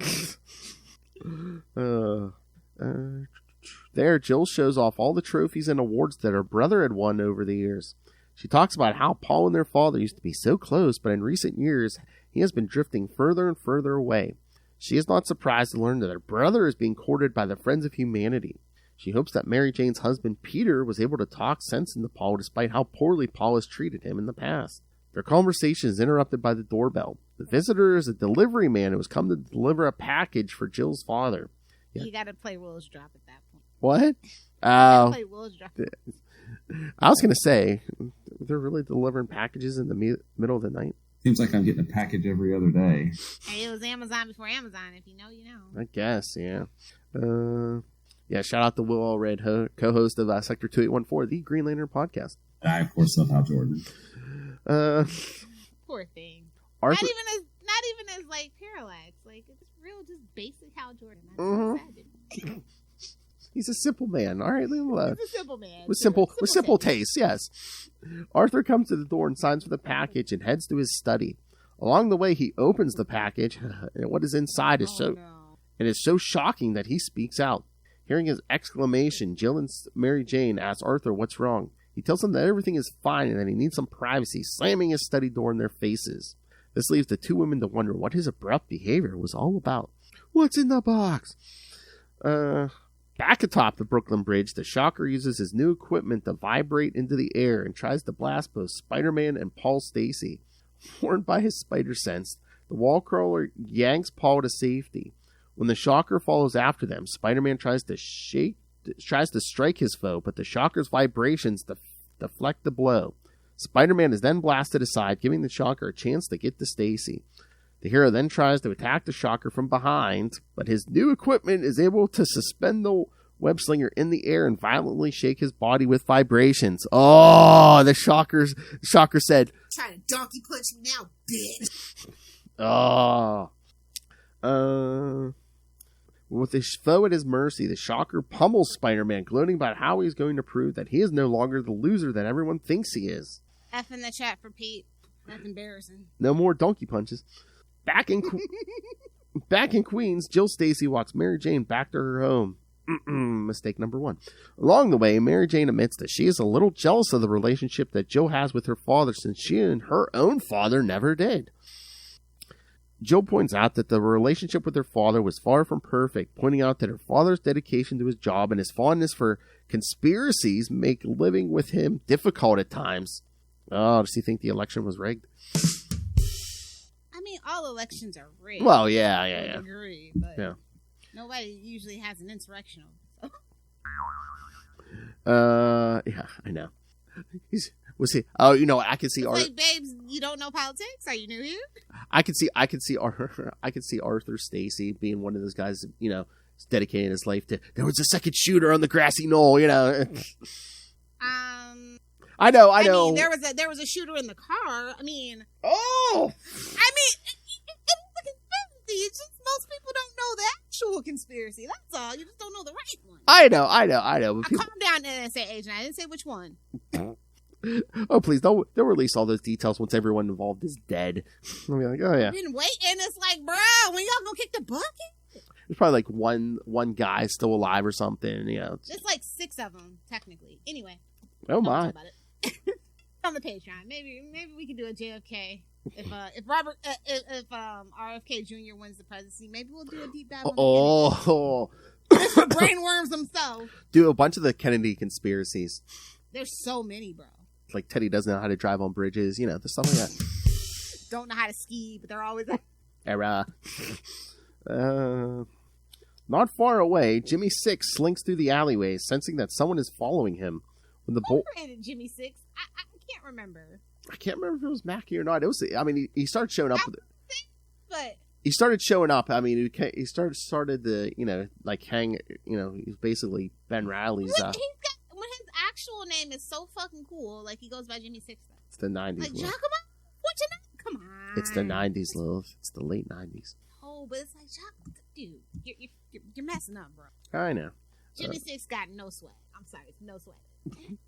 There, Jill shows off all the trophies and awards that her brother had won over the years. She talks about how Paul and their father used to be so close, but in recent years, he has been drifting further and further away. She is not surprised to learn that her brother is being courted by the Friends of Humanity. She hopes that Mary Jane's husband, Peter, was able to talk sense into Paul despite how poorly Paul has treated him in the past. Their conversation is interrupted by the doorbell. The visitor is a delivery man who has come to deliver a package for Jill's father. Yeah. You gotta play Will's Drop at that point. What? Play Will's Drop. I was going to say, they're really delivering packages in the middle of the night? Seems like I'm getting a package every other day. Hey, it was Amazon before Amazon. If you know, you know. I guess, yeah. Shout out to Will Allred, co-host of Sector 2814, the Green Lantern podcast. I, of course, love Hal Jordan. Poor thing. Arthur, not even as like Parallax. Like, it's real, just basic Hal Jordan. That's sad. He's a simple man. All right, leave him alone. He's a simple man. With simple taste, yes. Arthur comes to the door and signs for the package and heads to his study. Along the way, he opens the package, and what is inside is it is so shocking that he speaks out. Hearing his exclamation, Jill and Mary Jane ask Arthur what's wrong. He tells them that everything is fine and that he needs some privacy, slamming his study door in their faces. This leaves the two women to wonder what his abrupt behavior was all about. What's in the box? Back atop the Brooklyn Bridge, the Shocker uses his new equipment to vibrate into the air and tries to blast both Spider-Man and Paul Stacy. Warned by his spider sense, the wall crawler yanks Paul to safety. When the Shocker follows after them, Spider-Man tries to strike his foe, but the Shocker's vibrations deflect the blow. Spider-Man is then blasted aside, giving the Shocker a chance to get to Stacy. The hero then tries to attack the Shocker from behind, but his new equipment is able to suspend the web slinger in the air and violently shake his body with vibrations. Oh, the Shocker said, "Try to donkey punch me now, bitch." With his foe at his mercy, the Shocker pummels Spider-Man, gloating about how he's going to prove that he is no longer the loser that everyone thinks he is. F in the chat for Pete. That's embarrassing. No more donkey punches. Back in Queens, Jill Stacy walks Mary Jane back to her home. Mistake number 1. Along the way, Mary Jane admits that she is a little jealous of the relationship that Jill has with her father, since she and her own father never did. Jill points out that the relationship with her father was far from perfect, pointing out that her father's dedication to his job and his fondness for conspiracies make living with him difficult at times. Oh, does he think the election was rigged? I mean, all elections are rigged. Well, yeah. I agree, but nobody usually has an insurrectional. Yeah, I know. Was he? Oh, you know, I can see. Wait, babes, you don't know politics? Are you new here? I could see Arthur Stacy being one of those guys. You know, dedicating his life to. There was a second shooter on the grassy knoll. You know. I know. I mean, there was a shooter in the car. I mean. Oh. It's just most people don't know the actual conspiracy. That's all. You just don't know the right one. I know. Calm down, NSA agent. I didn't say which one. Oh, please, don't release all those details once everyone involved is dead. I'll be like, oh, yeah. I've been waiting. It's like, bro, when y'all gonna kick the bucket? There's probably like one guy still alive or something, you know. There's like 6 of them, technically. Anyway. Oh, my. About it. On the Patreon. Maybe we can do a JFK. If RFK Jr. wins the presidency, maybe we'll do a deep dive on the brainworms themselves. Do a bunch of the Kennedy conspiracies. There's so many, bro. Like Teddy doesn't know how to drive on bridges, you know, the stuff like that. Don't know how to ski, but they're always Era. Not far away, Jimmy Six slinks through the alleyways, sensing that someone is following him. When the Jimmy Six? I can't remember. I can't remember if it was Mackie or not. It was. I mean, he started showing up. But he started showing up. I mean, he started the, you know, like hang. You know, he's basically Ben Riley's. When his actual name is so fucking cool, like he goes by Jimmy Six. It's the 90s. Like Giacomo? What's your name? Come on. It's the 90s, Lilith. It's the late 90s. Oh, but it's like, dude, you're messing up, bro. I know. Jimmy Six got no swag. I'm sorry, it's no swag.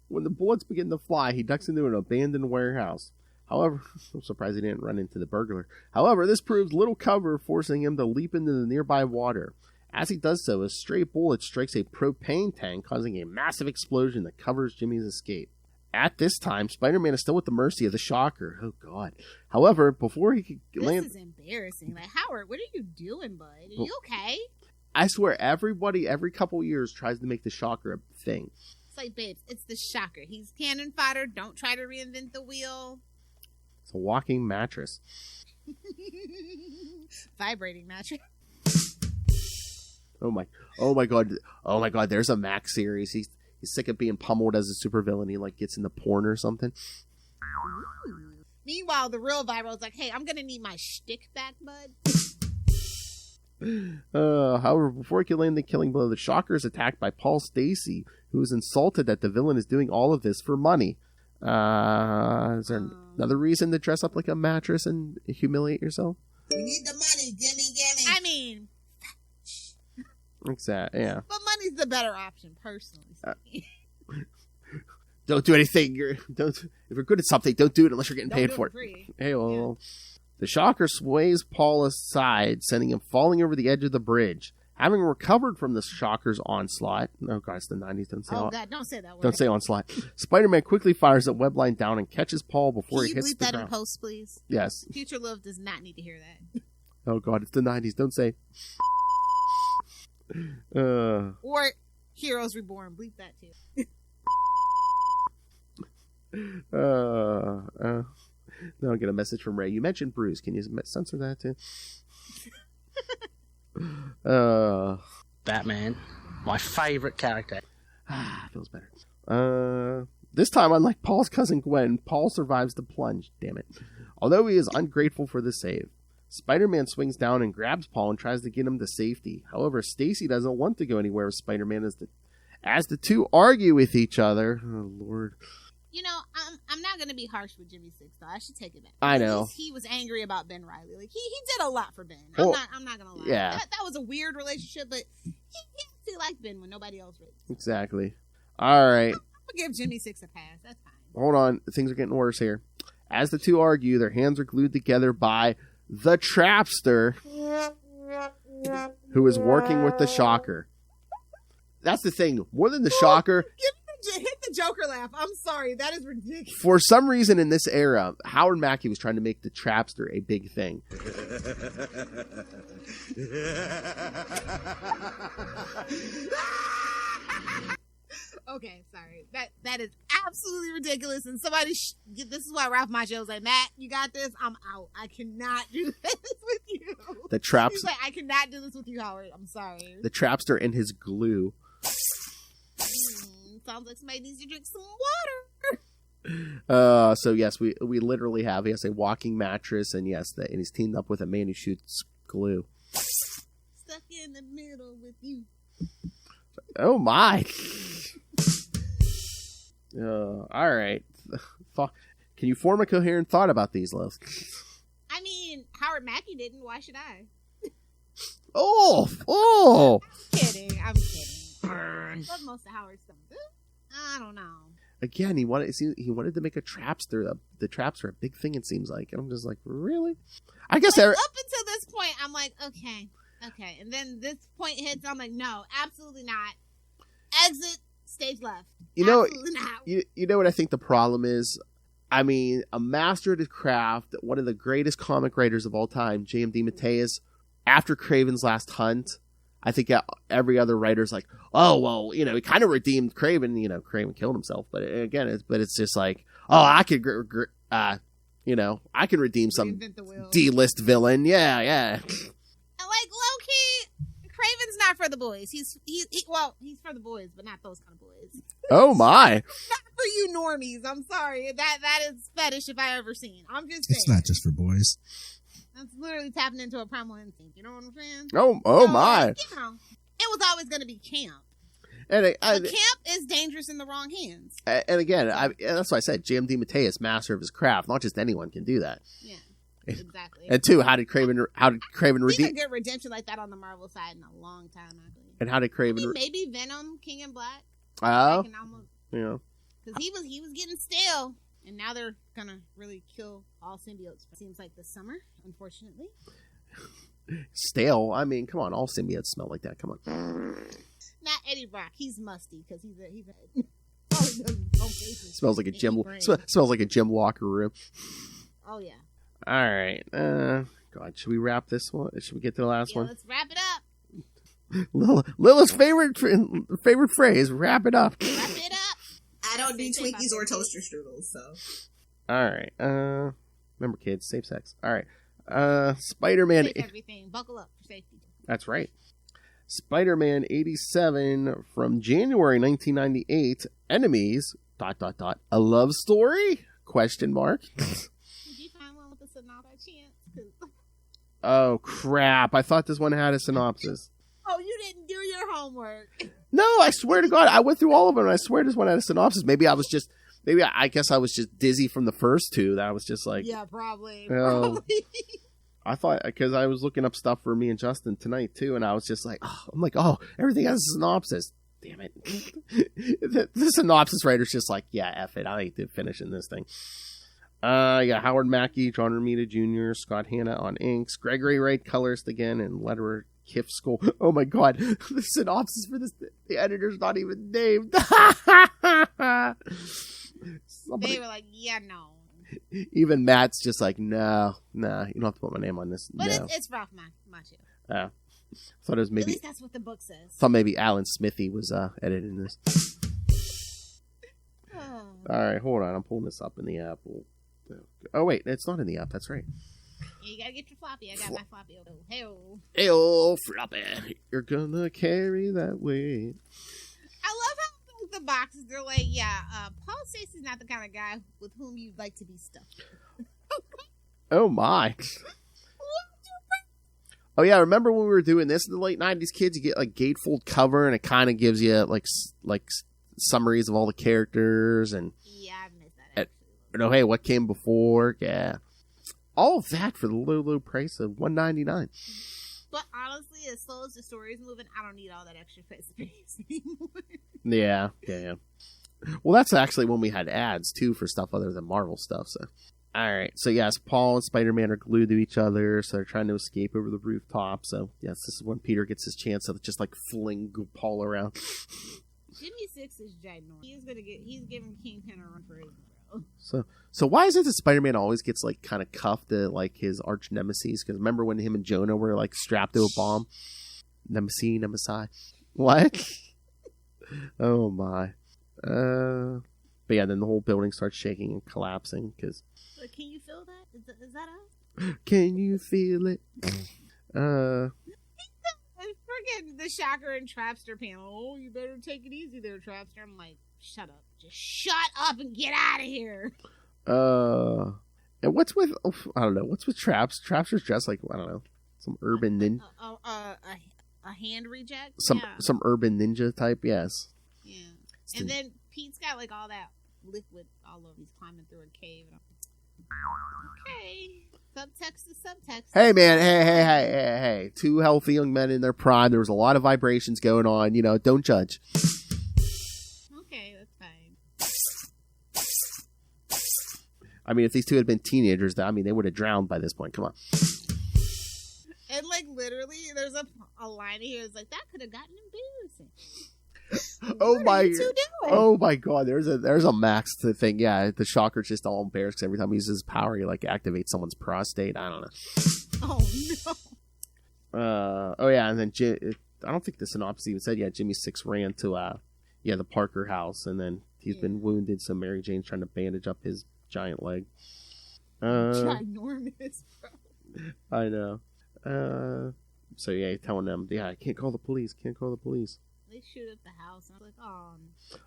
When the bullets begin to fly, he ducks into an abandoned warehouse. However, I'm surprised he didn't run into the burglar. However, this proves little cover, forcing him to leap into the nearby water. As he does so, a stray bullet strikes a propane tank, causing a massive explosion that covers Jimmy's escape. At this time, Spider-Man is still at the mercy of the Shocker. Oh, God. However, before he could land... This is embarrassing. Like, Howard, what are you doing, bud? Are you okay? I swear, everybody, every couple years, tries to make the Shocker a thing. It's like, babes, it's the Shocker. He's cannon fodder. Don't try to reinvent the wheel. It's a walking mattress. Vibrating mattress. Oh my god, there's a Max series. He's sick of being pummeled as a supervillain. He like gets into porn or something. Ooh. Meanwhile, the real Viro's like, hey, I'm gonna need my shtick back, bud. However, before he can land the killing blow, the Shocker is attacked by Paul Stacy, who is insulted that the villain is doing all of this for money. Is there another reason to dress up like a mattress and humiliate yourself? We need the money, gimme. I mean, exactly, yeah. But money's the better option, personally. Don't do anything. If you're good at something, don't do it unless you're getting paid for it. Free. Hey, well, the Shocker sways Paul aside, sending him falling over the edge of the bridge. Having recovered from the Shocker's onslaught, oh god, it's the 90s. Don't say God, don't say that word. Don't say onslaught. Spider-Man quickly fires a web line down and catches Paul before he hits the ground. Can you bleep that in post, please? Yes. Future Love does not need to hear that. Oh god, it's the 90s. Don't say. Or Heroes Reborn. Bleep that too. Now I'll get a message from Ray. You mentioned Bruce. Can you censor that too? Batman, my favorite character. Feels better. This time, unlike Paul's cousin Gwen, Paul survives the plunge. Damn it! Although he is ungrateful for the save, Spider-Man swings down and grabs Paul and tries to get him to safety. However, Stacy doesn't want to go anywhere with Spider-Man as the two argue with each other. Oh, Lord. You know, I'm not going to be harsh with Jimmy Six, though. I should take it back. I know. He was angry about Ben Reilly. Like, he did a lot for Ben. Well, I'm not going to lie. yeah. That was a weird relationship, but he liked Ben when nobody else did. Exactly. All right. I'm going to give Jimmy Six a pass. That's fine. Hold on. Things are getting worse here. As the two argue, their hands are glued together by the Trapster, who is working with the Shocker. That's the thing. More than the Shocker... Hit the Joker laugh. I'm sorry. That is ridiculous. For some reason in this era, Howard Mackey was trying to make the Trapster a big thing. Okay, sorry. That is absolutely ridiculous. And somebody, this is why Ralph Macchio was like, Matt, you got this? I'm out. I cannot do this with you. The Trapster. He's like, I cannot do this with you, Howard. I'm sorry. The Trapster and his glue. Sounds like somebody needs to drink some water. So yes, we literally have, he has a walking mattress, and yes, and he's teamed up with a man who shoots glue. Stuck in the middle with you. Oh my. All right. Can you form a coherent thought about these, Liz? I mean, Howard Mackey didn't. Why should I? Oh. I'm kidding. But most of Howard's stuff. I don't know. Again, he wanted to make a Trapster, the Trapster, a big thing. It seems like, and I'm just like, really? I guess up until this point, I'm like, okay, and then this point hits. I'm like, no, absolutely not. Exit stage left. You know, absolutely not. You know what I think the problem is? I mean, a master of the craft, one of the greatest comic writers of all time, J.M. DeMatteis, after Kraven's Last Hunt. I think every other writer's like, oh, well, you know, he kind of redeemed Kraven. You know, Kraven killed himself. But again, it's just like, oh, I could, you know, I could redeem some D-list villain. Yeah. And like, low-key, Kraven's not for the boys. He's for the boys, but not those kind of boys. Oh, my. Not for you normies. I'm sorry. That is fetish if I ever seen. I'm just saying. It's not just for boys. That's literally tapping into a primal instinct. You know what I'm saying? Oh my! You know, it was always going to be camp. And camp is dangerous in the wrong hands. And again, that's why I said J.M. DeMatteis, master of his craft. Not just anyone can do that. Yeah, exactly. And two, how did Kraven redeem? We didn't get redemption like that on the Marvel side in a long time, I believe. And how did Kraven? Maybe Venom, King in Black. Oh, yeah. Because he was getting stale. And now they're gonna really kill all symbiotes. Seems like this summer, unfortunately. Stale? I mean, come on, all symbiotes smell like that. Come on. Not Eddie Brock. He's musty because he's smells like a gym. Smells like a gym locker room. Oh yeah. All right. God, should we wrap this one? Should we get to the last one? Let's wrap it up. Lilith's favorite phrase: "Wrap it up." Wrap it up. I don't do Twinkies or toaster strudels, so. All right. Remember, kids, safe sex. All right. Spider-Man. Safe everything. Buckle up for safety. That's right. Spider-Man 87 from January 1998. Enemies. ... A love story? Question mark. Did you find one with a synopsis chance? Oh crap! I thought this one had a synopsis. Oh, you didn't do your homework. No, I swear to God, I went through all of them, and I swear this one had a synopsis. I guess I was just dizzy from the first two. That I was just like, yeah, probably. I thought, because I was looking up stuff for me and Justin tonight too, and I was just like, oh, everything has a synopsis. Damn it! the synopsis writer's just like, yeah, F it. I ain't finishing this thing. Yeah, Howard Mackey, John Romita Jr., Scott Hanna on inks, Gregory Wright colorist again, and letterer Kif School. Oh my God, the synopsis for this, the editor's not even named. They were like, yeah, no. Even Matt's just like, no, you don't have to put my name on this. But no. it's Ralph Macchio. I thought it was maybe. At least that's what the book says. Thought maybe Alan Smithy was editing this. All right, hold on. I'm pulling this up in the app. Oh wait, it's not in the app. That's right. Yeah, you gotta get your floppy. I got my floppy. Hey-oh, floppy. You're gonna carry that weight. I love how the boxes, they're like, Paul Stacy's not the kind of guy with whom you'd like to be stuck. Oh my. What Oh yeah, remember when we were doing this in the late 90s, kids? You get like gatefold cover, and it kind of gives you like summaries of all the characters and Yeah, I missed that. hey, what came before? Yeah, all of that for the low price of $1.99. But honestly, as slow as the story's moving, I don't need all that extra space anymore. Yeah. Well, that's actually when we had ads too for stuff other than Marvel stuff. So, all right. So yes, Paul and Spider-Man are glued to each other, so they're trying to escape over the rooftop. So yes, this is when Peter gets his chance to just like fling Paul around. Jimmy Six is ginormous. He's giving Kingpin a run for his bro. So why is it that Spider-Man always gets like kind of cuffed to like his arch nemesis? Because remember when him and Jonah were like strapped to a bomb? Nemesis. What? Oh my. But yeah, then the whole building starts shaking and collapsing because. But can you feel that? Is that us? Can you feel it? Forget the Shocker and Trapster panel. Oh, you better take it easy there, Trapster. I'm like, shut up. Just shut up and get out of here. And what's with, I don't know, what's with Trapster's dressed like, I don't know, some urban ninja. A hand reject? Some urban ninja type, yes. Yeah. And then Pete's got like all that liquid all over. He's climbing through a cave. Okay. Subtext is subtext. Hey, man. Hey. Two healthy young men in their prime. There was a lot of vibrations going on. You know, don't judge. Okay, that's fine. I mean, if these two had been teenagers, they would have drowned by this point. Come on. And, like, literally, there's a line here. It's like, that could have gotten embarrassing. Oh my god! There's a Max thing. Yeah, the Shocker's just all embarrassed 'cause every time he uses his power, he like activates someone's prostate. I don't know. Oh no. Oh yeah, and then I don't think the synopsis even said. Yeah, Jimmy Six ran to the Parker house, and then he's been wounded. So Mary Jane's trying to bandage up his giant leg. Ginormous, bro. I know. So yeah, he's telling them, yeah, I can't call the police. They shoot up the house. I'm like, oh.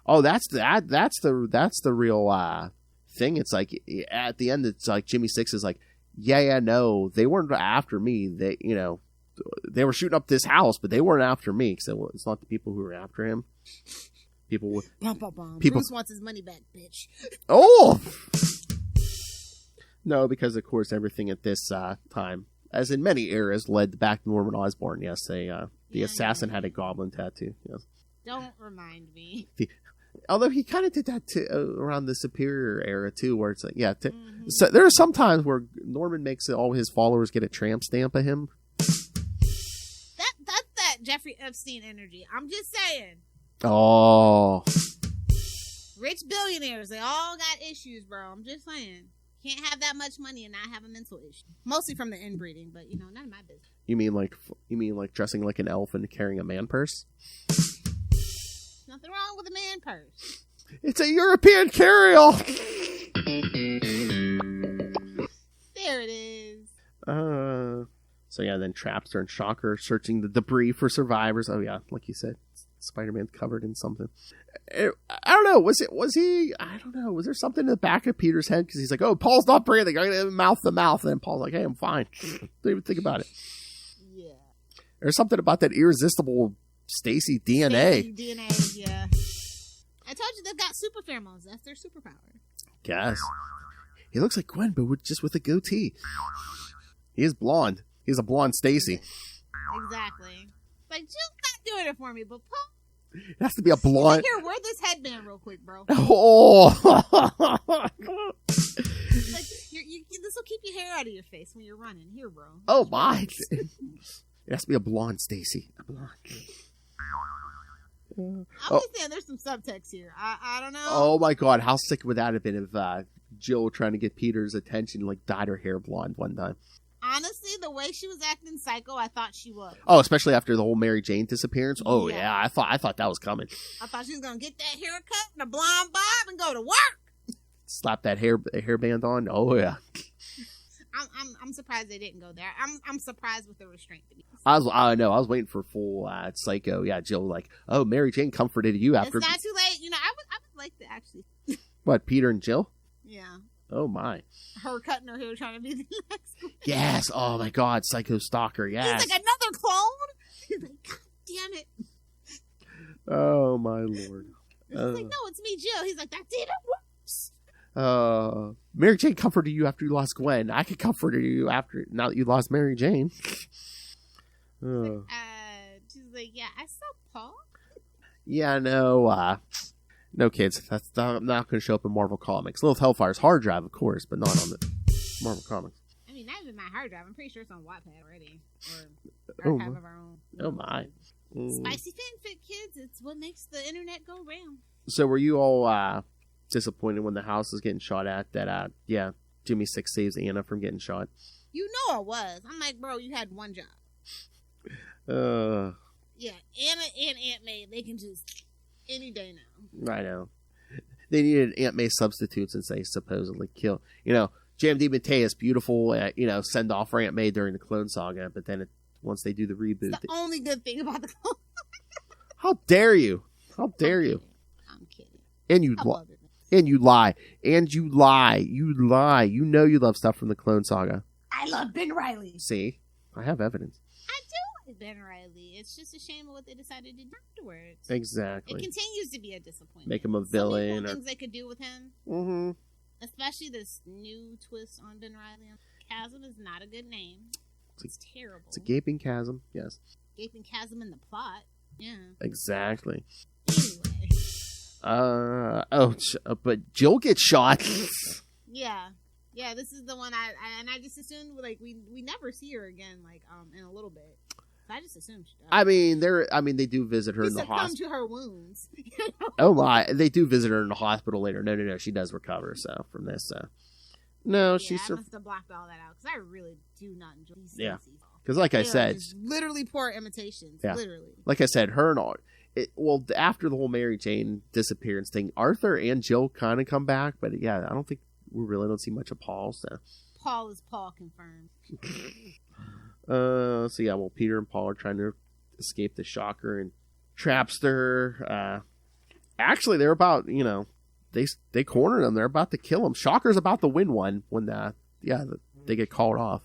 Oh, that's the real thing. It's like at the end, it's like Jimmy Six is like, no, they weren't after me. They were shooting up this house, but they weren't after me. So it's not the people who were after him. People. Bruce wants his money back, bitch. Oh. No, because of course everything at this time, as in many eras, led back to Norman Osborn. Yes, the assassin had a goblin tattoo. Yes. Don't remind me. Although he kind of did that too, around the Superior era too, where it's like, so there are some times where Norman makes all his followers get a tramp stamp of him. That's that Jeffrey Epstein energy. I'm just saying. Oh. Rich billionaires, they all got issues, bro. I'm just saying. Can't have that much money and not have a mental issue. Mostly from the inbreeding, but none of my business. You mean like dressing like an elf and carrying a man purse? Nothing wrong with a man purse. It's a European carry-all. There it is. So yeah, then Trapster and Shocker are searching the debris for survivors. Oh yeah, like you said, Spider-Man covered in something. I don't know. Was he? I don't know. Was there something in the back of Peter's head? Because he's like, oh, Paul's not breathing. I'm going to mouth to mouth. And then Paul's like, hey, I'm fine. Don't even think about it. Yeah. There's something about that irresistible Stacy DNA. DNA, yeah. I told you they've got super pheromones. That's their superpower. Guess. He looks like Gwen, but just with a goatee. He is blonde. He's a blonde Stacy. Exactly. Like, just not doing it for me, but Paul. It has to be a blonde. Here, wear this headband real quick, bro. Oh. Like, this will keep your hair out of your face when you're running. Here, bro. Oh, my. It has to be a blonde Stacy. A blonde. I'm just saying, there's some subtext here. I don't know. Oh, my God. How sick would that have been if Jill trying to get Peter's attention, like, dyed her hair blonde one time? Honestly, the way she was acting psycho, I thought she was. Oh, especially after the whole Mary Jane disappearance. Oh yeah, I thought that was coming. I thought she was gonna get that haircut and a blonde bob and go to work. Slap that hairband on. Oh yeah. I'm surprised they didn't go there. I'm surprised with the restraint. I was waiting for full psycho. Yeah, Jill like, oh, Mary Jane comforted you after. It's not too late. I would like to actually. What, Peter and Jill? Yeah. Oh my. Her cutting her hair trying to be the next one. Yes. Oh my God. Psycho Stalker. Yes. He's like, another clone? He's like, God damn it. Oh my Lord. He's like, no, it's me, Jill. He's like, that's even worse. Mary Jane comforted you after you lost Gwen. I could comfort you after now that you lost Mary Jane. She's like, yeah, I saw Paul. Yeah, no, no kids. That's not going to show up in Marvel Comics. Lilith Hellfire's hard drive, of course, but not on the Marvel Comics. I mean, not even my hard drive. I'm pretty sure it's on Wattpad already. Or archive of our own. Oh my. Spicy fanfic, kids. It's what makes the internet go round. So were you all disappointed when the house was getting shot at that, Jimmy Six saves Anna from getting shot? You know I was. I'm like, bro, you had one job. Yeah, Anna and Aunt May, they can just any day now. I know. They needed Aunt May substitutes since they supposedly kill. JMD Mateus, beautiful, send off for Aunt May during the Clone Saga, but then once they do the reboot. It's the only good thing about the Clone. How dare you? How dare you? I'm kidding. And you lie. You lie. You know you love stuff from the Clone Saga. I love Ben Reilly. See? I have evidence. I do like Ben Reilly. It's just a shame of what they decided to do afterwards. Exactly. It continues to be a disappointment. Make him a villain. Some things they could do with him. Mm-hmm. Especially this new twist on Ben Reilly. Chasm is not a good name. It's terrible. It's a gaping chasm, yes. Gaping chasm in the plot. Yeah. Exactly. Anyway. But Jill gets shot. Yeah. Yeah, this is the one I just assumed we never see her again in a little bit. So I just assumed she does. They do visit her in the hospital. To her wounds. Oh my, they do visit her in the hospital later. No, she does recover from this. No, yeah, she's I must have blocked all that out because I really do not enjoy these. Yeah, because like I said, literally poor imitations. Yeah. Literally. Like I said, her and all. After the whole Mary Jane disappearance thing, Arthur and Jill kind of come back, but yeah, I don't think we really don't see much of Paul. So Paul is Paul confirmed. Peter and Paul are trying to escape the Shocker and Trapster. Actually, they're about they corner them. They're about to kill him. Shocker's about to win one when they get called off.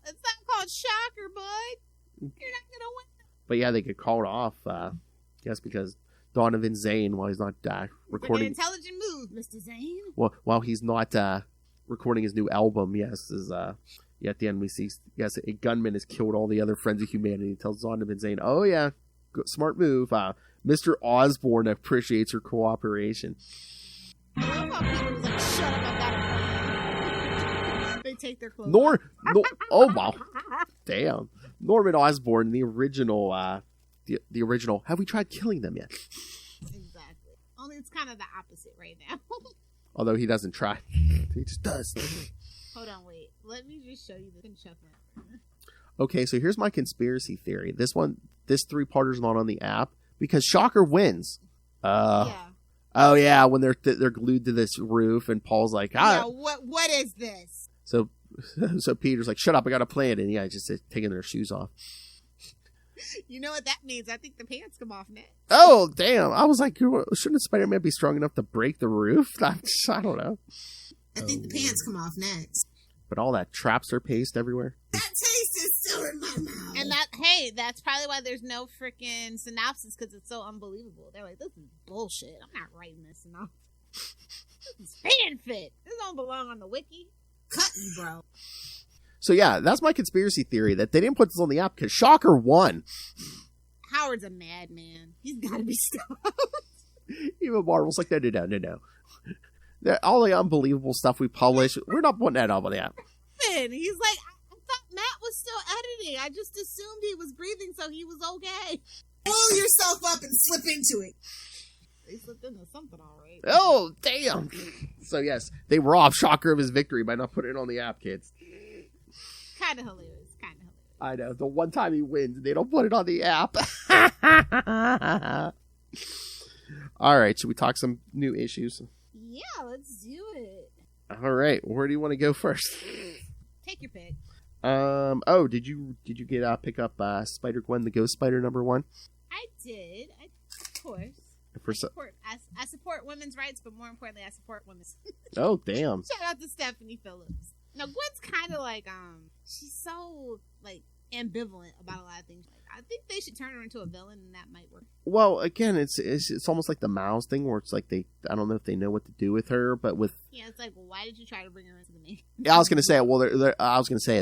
It's not called Shocker, bud. You're not gonna win. But yeah, they get called off. Yes, because Donovan Zane, while he's not recording, an intelligent move, Mr. Zane. Well, while he's not recording his new album, at the end we see a gunman has killed all the other friends of humanity. He tells Donovan Zane, "Oh yeah, smart move. Mr. Osborn appreciates your cooperation." I love how Peter was like, "Shut up, I've got a plan." They take their clothes. Oh wow, damn. Norman Osborn, the original. The original. Have we tried killing them yet? Exactly. Only it's kind of the opposite right now. Although he doesn't try, he just does. Hold on, wait. Let me just show you the Okay, so here's my conspiracy theory. This 3-parter's not on the app because Shocker wins. Yeah. Oh yeah, when they're glued to this roof and Paul's like, yeah, what is this? So Peter's like, shut up, I got a plan, and just taking their shoes off. You know what that means? I think the pants come off next. Oh damn! I was like, shouldn't Spider-Man be strong enough to break the roof? I don't know. I think the pants come off next. But all that Trapster paste everywhere. That taste is still in my mouth. And that's probably why there's no freaking synopsis because it's so unbelievable. They're like, this is bullshit. I'm not writing this synopsis. This is fanfic. This don't belong on the wiki. Cut you, bro. So yeah, that's my conspiracy theory that they didn't put this on the app because Shocker won. Howard's a madman. He's got to be stopped. Even Marvel's like, no. All the unbelievable stuff we publish, we're not putting that up on the app. And he's like, I thought Matt was still editing. I just assumed he was breathing, so he was okay. Pull yourself up and slip into it. They slipped into something, all right. Oh, damn. So yes, they robbed Shocker of his victory by not putting it on the app, kids. Kind of hilarious. I know. The one time he wins, they don't put it on the app. All right. Should we talk some new issues? Yeah, let's do it. All right. Where do you want to go first? Take your pick. Oh, did you pick up Spider-Gwen, the Ghost Spider #1? I did. Of course. I support women's rights, but more importantly, I support women's. Oh, damn. Shout out to Stephanie Phillips. No, Gwen's kind of like, she's so, like, ambivalent about a lot of things. Like, I think they should turn her into a villain, and that might work. Well, again, it's almost like the Miles thing, where it's like I don't know if they know what to do with her, but with... Yeah, it's like, well, why did you try to bring her into the main? Yeah, I was gonna say,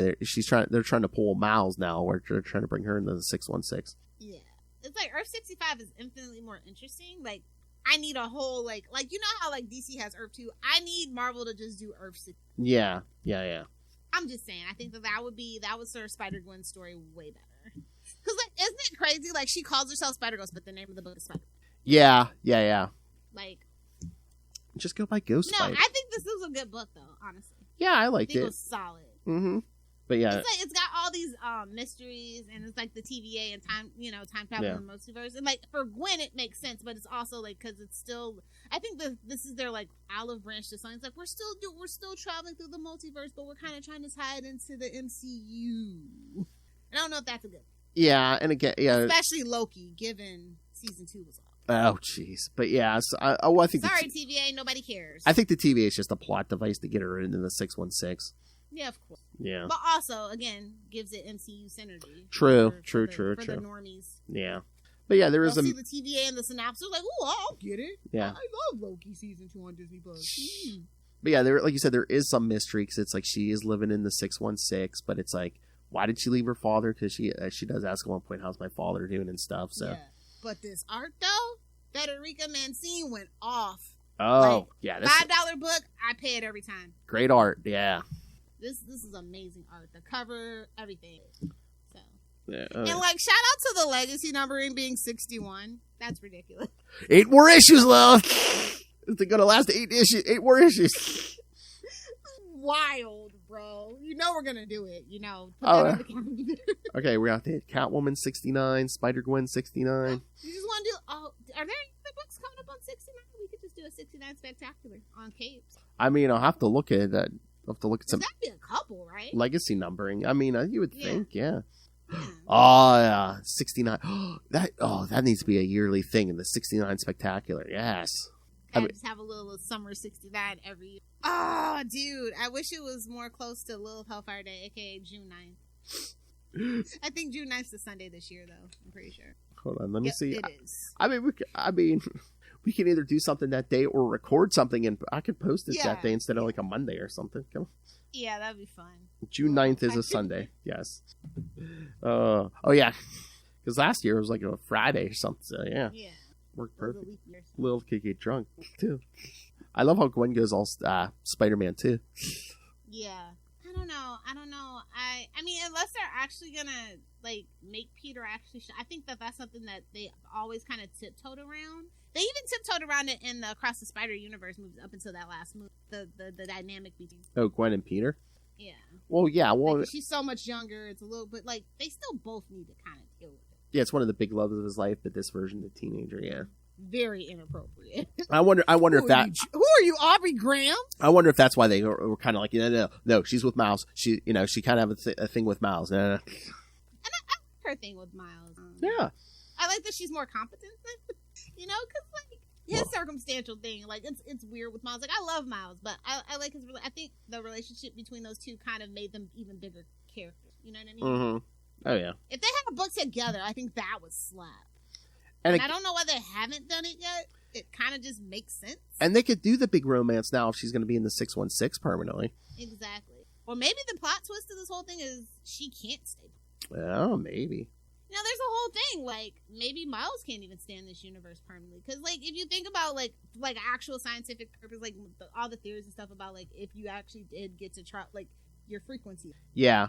they're trying to pull Miles now, where they're trying to bring her into the 616. Yeah. It's like, Earth 65 is infinitely more interesting. Like, I need a whole, like, you know how, like, DC has Earth 2? I need Marvel to just do Earth 6. Yeah. I'm just saying, I think that would serve Spider-Gwen's story way better. Because, like, isn't it crazy? Like, she calls herself Spider-Ghost, but the name of the book is Spider-Man. Yeah. Like... Just go by Ghost Spider. I think this is a good book, though, honestly. Yeah, I liked it. It was solid. Mm-hmm. But yeah. It's got all these mysteries, and it's like the TVA and time travel and multiverse. And, like, for Gwen, it makes sense, but it's also, like, because it's still... I think this is their, like, olive branch to something. It's like, we're still traveling through the multiverse, but we're kind of trying to tie it into the MCU. And I don't know if that's a good... Yeah, and again, yeah. Especially Loki, given season 2 was off. Oh, jeez. But yeah, I think... Sorry, TVA, nobody cares. I think the TVA is just a plot device to get her into the 616. Yeah, of course. Yeah. But also, again, gives it MCU synergy. True. For the normies. Yeah. But yeah, there is see the TVA and the synopsis, like, oh, I'll get it. Yeah. I love Loki season 2 on Disney+. But yeah, like you said, there is some mystery, because it's like she is living in the 616, but it's like, why did she leave her father? Because she does ask at one point, how's my father doing and stuff, so. Yeah. But this art, though, Federica Mancini went off. Oh, like, yeah. $5 book, I pay it every time. Great art, yeah. This is amazing art. The cover, everything. So. Yeah, and, like, shout out to the legacy numbering being 61. That's ridiculous. 8 more issues, love. They're going to last 8 more issues. Wild, bro. You know we're going to do it. You know. Put that on the calendar. Okay, we're out there. Catwoman 69, Spider-Gwen 69. You just want to do... Oh, are there any other books coming up on 69? We could just do a 69 Spectacular on Capes. I mean, I'll have to look at that. I'll have to look at some... That'd be a couple, right? Legacy numbering. I mean, you would think, yeah. Yeah. Oh, yeah. 69. That needs to be a yearly thing in the 69 Spectacular. Yes. Just have a little summer 69 every year. Oh, dude. I wish it was more close to Lilith Hellfire Day, a.k.a. June 9th. I think June 9th is Sunday this year, though. I'm pretty sure. Hold on. Let me see. It is. I mean, we can either do something that day or record something, and I could post it that day instead of like a Monday or something. Come on. Yeah, that'd be fun. June 9th is a Sunday. Yes. Oh, yeah. Because last year it was like a Friday or something. So, yeah. Yeah. Worked perfect. Lil could get drunk, too. I love how Gwen goes all Spider-Man, too. Yeah. I don't know. I mean, unless they're actually going to, like, make Peter actually... I think that's something that they always kind of tiptoed around. They even tiptoed around it in the Across the Spider-Universe movies up until that last movie. The dynamic between... Oh, Gwen and Peter? Yeah. Well, yeah. Well, like, she's so much younger. It's a little... But, like, they still both need to kind of deal with it. Yeah, it's one of the big loves of his life, but this version of the teenager, yeah. Very inappropriate. I wonder if that... Who are you, Aubrey Graham? I wonder if that's why they were kind of like, no, she's with Miles. She kind of have a thing with Miles. And I like her thing with Miles. Yeah. I like that she's more competent than, because, like, his circumstantial thing, like, it's weird with Miles. Like, I love Miles, but I like his... I think the relationship between those two kind of made them even bigger characters. You know what I mean? Mm-hmm. Oh, yeah. If they had a book together, I think that would slap. And I don't know why they haven't done it yet. It kind of just makes sense. And they could do the big romance now if she's going to be in the 616 permanently. Exactly. Or maybe the plot twist of this whole thing is she can't stay. Oh, maybe. There's a whole thing. Like, maybe Miles can't even stay in this universe permanently. Because, like, if you think about, like actual scientific purpose, like, all the theories and stuff about, like, if you actually did get to try, like, your frequency. Yeah.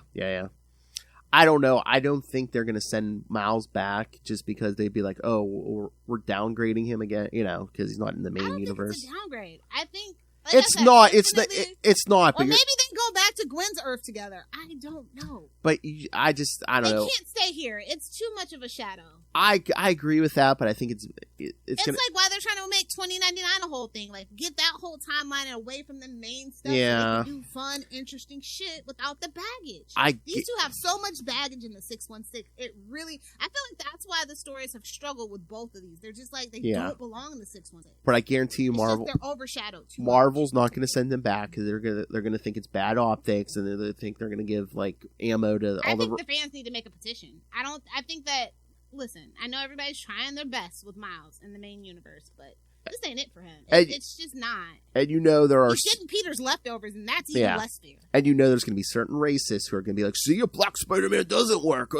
I don't know. I don't think they're going to send Miles back just because they'd be like, oh, we're downgrading him again, because he's not in the main universe. It's a downgrade. I think... Like it's not. It's not. Or maybe they go back to Gwen's Earth together. I don't know. But I don't know. They can't stay here. It's too much of a shadow. I agree with that, but I think it's gonna, like why they're trying to make 2099 a whole thing. Like, get that whole timeline away from the main stuff. Yeah. So they can do fun, interesting shit without the baggage. These two have so much baggage in the 616. It really, I feel like that's why the stories have struggled with both of these. They're just like, they don't belong in the 616. But I guarantee you, they're overshadowed too Marvel's much. not going to send them back because they're gonna think it's bad optics, and they think they're going to give like ammo to all the fans need to make a petition. I think that. Listen, I know everybody's trying their best with Miles in the main universe, but this ain't it for him. It's just not. And there are... He's getting Peter's leftovers, and that's even less fair. And there's going to be certain racists who are going to be like, see, a black Spider-Man doesn't work.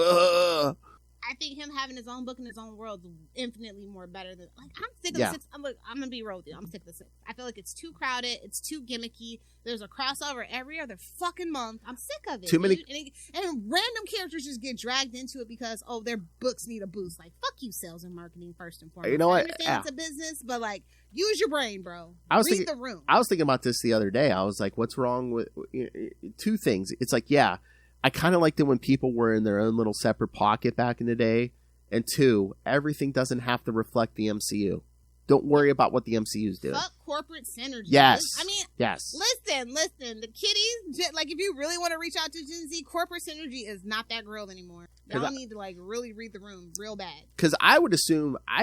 I think him having his own book in his own world is infinitely more better than... Like, I'm sick of the 6... I'm going to be real with you. I'm sick of the 6. I feel like it's too crowded. It's too gimmicky. There's a crossover every other fucking month. I'm sick of it. Too many... And random characters just get dragged into it because, their books need a boost. Like, fuck you, sales and marketing, first and foremost. You know what? I understand it's a business, but, like, use your brain, bro. Read the room. I was thinking about this the other day. I was like, what's wrong with... two things. It's like, I kind of liked it when people were in their own little separate pocket back in the day. And 2, everything doesn't have to reflect the MCU. Don't worry about what the MCU's doing. Fuck corporate synergy. Yes. I mean, yes. Listen. The kiddies, like, if you really want to reach out to Gen Z, corporate synergy is not that girl anymore. Y'all need to, like, really read the room real bad. Because I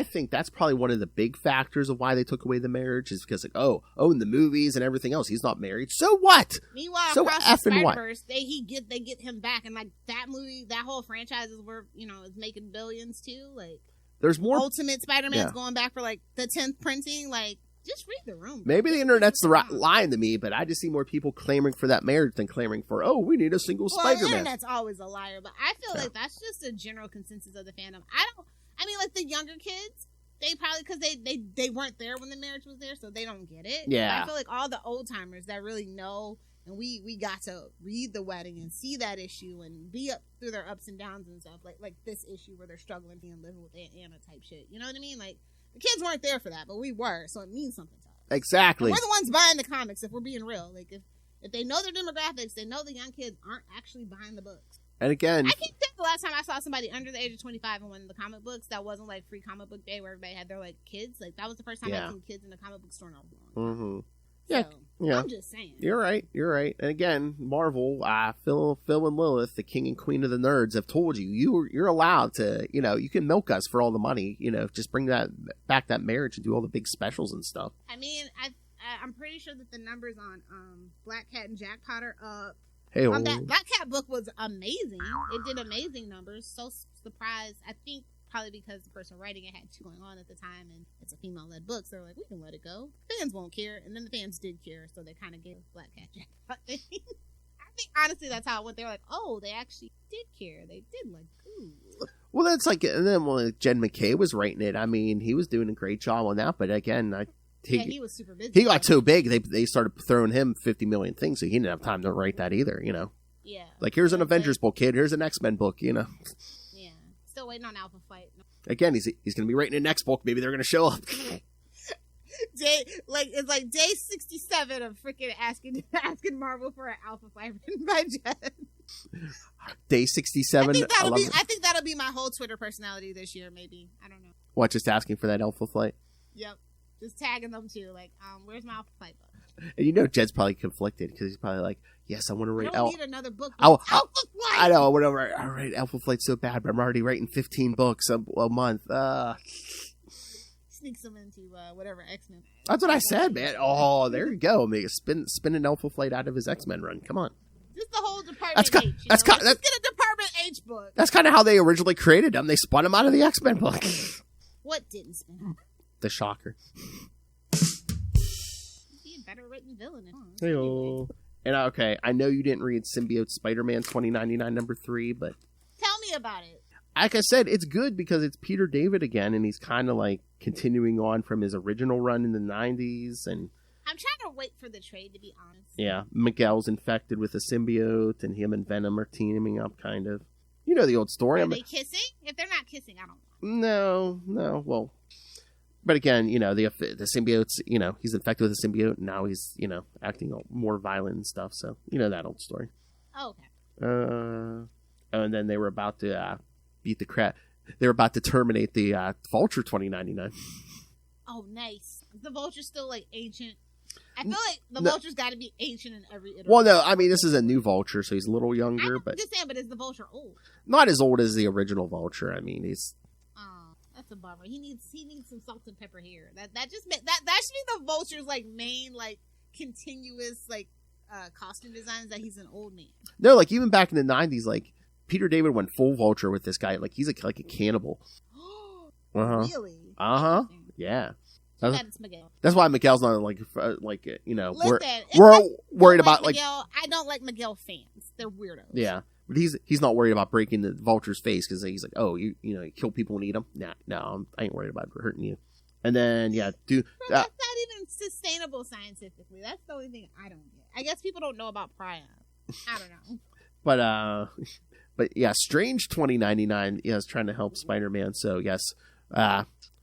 think that's probably one of the big factors of why they took away the marriage is because, like, in the movies and everything else, he's not married. So what? Meanwhile, so across the Spider-Verse, they get him back. And, like, that movie, that whole franchise is where, is making billions, too. Like, there's more. Ultimate Spider-Man's going back for, like, the 10th printing. Like, just read the room. Maybe the internet's lying to me, but I just see more people clamoring for that marriage than clamoring for, we need a single Spider-Man. The internet's always a liar, but I feel like that's just a general consensus of the fandom. Like, the younger kids, they probably, because they weren't there when the marriage was there, so they don't get it. Yeah. But I feel like all the old-timers that really know, and we got to read the wedding and see that issue and be up through their ups and downs and stuff, like this issue where they're struggling being living with Aunt Anna type shit. You know what I mean? Like, the kids weren't there for that, but we were, so it means something to us. Exactly. And we're the ones buying the comics, if we're being real. Like, if they know their demographics, they know the young kids aren't actually buying the books. And again, I can't think the last time I saw somebody under the age of 25 in one of the comic books that wasn't like free comic book day where everybody had their like kids. Like, that was the first time I've seen kids in a comic book store in a long time. Mm-hmm. So, I'm just saying. You're right. And again, Marvel, Phil and Lilith, the king and queen of the nerds, have told you're allowed to, you can milk us for all the money. Just bring that marriage and do all the big specials and stuff. I mean, I'm pretty sure that the numbers on Black Cat and Jackpot are up. Hey, that Black Cat book was amazing. It did amazing numbers. So surprised. I think probably because the person writing it had 2 going on at the time, and it's a female-led book, so they're like, we can let it go. Fans won't care, and then the fans did care, so they kind of gave Black Cat Jackpot thing. I think honestly that's how it went. They're like, they actually did care. They did like, ooh. Well, that's like, and then when Jen McKay was writing it, I mean, he was doing a great job on that, but again, he was super busy. He got so big, they started throwing him 50 million things, so he didn't have time to write that either, Yeah. Like, here's an Avengers book, kid. Here's an X-Men book, Yeah. Still waiting on Alpha Flight. Again, he's going to be writing a next book. Maybe they're going to show up. It's like day 67 of freaking asking Marvel for an Alpha Flight written by Jen. Day 67. I think that'll be my whole Twitter personality this year. Maybe, I don't know. What? Just asking for that Alpha Flight? Yep. Just tagging them too. Like, where's my Alpha Flight book? And Jed's probably conflicted because he's probably like, yes, I want to write. I don't need another book. Alpha Flight. I know. I want to write Alpha Flight so bad, but I'm already writing 15 books a month. Sneaks them into whatever X-Men. That's what I said, man. Oh, there you go. Spin an Alpha Flight out of his X-Men run. Come on. Just the whole Department H. Let's get a Department H book. That's kind of how they originally created them. They spun him out of the X-Men book. What didn't spin? The Shocker. Be a better written villain. Hey-o. And okay, I know you didn't read Symbiote Spider-Man 2099 number 3, but tell me about it. Like I said, it's good because it's Peter David again, and he's kind of like continuing on from his original run in the 90s. And I'm trying to wait for the trade, to be honest. Yeah, Miguel's infected with a symbiote, and him and Venom are teaming up, kind of. You know the old story. Are they kissing? If they're not kissing, I don't know. No. Well, but again, the symbiote's, he's infected with a symbiote, and now he's, acting more violent and stuff. So, that old story. Oh, okay. And then they were about to beat the crap. They're about to terminate the Vulture 2099. Oh, nice. Is the Vulture still like ancient? I feel like the Vulture's got to be ancient in every iteration. Well, no, I mean, this is a new Vulture, so he's a little younger. But just saying, but is the Vulture old? Not as old as the original Vulture. I mean, he's... Oh, that's a bummer. He needs some salt and pepper here. That should be the Vulture's like main like continuous like costume designs, that he's an old man. No, like even back in the 90s, like Peter David went full Vulture with this guy. Like he's like a cannibal. Really? Yeah. Miguel. That's why Miguel's not like you know, Listen, we're worried about Miguel. I don't like Miguel fans. They're weirdos. Yeah, but he's not worried about breaking the Vulture's face because he's like, oh, you know, you kill people and eat them. No, I ain't worried about hurting you. And then that's not even sustainable scientifically. That's the only thing I don't get. I guess people don't know about prion. I don't know. But yeah, Strange 2099 is trying to help Spider-Man. So yes,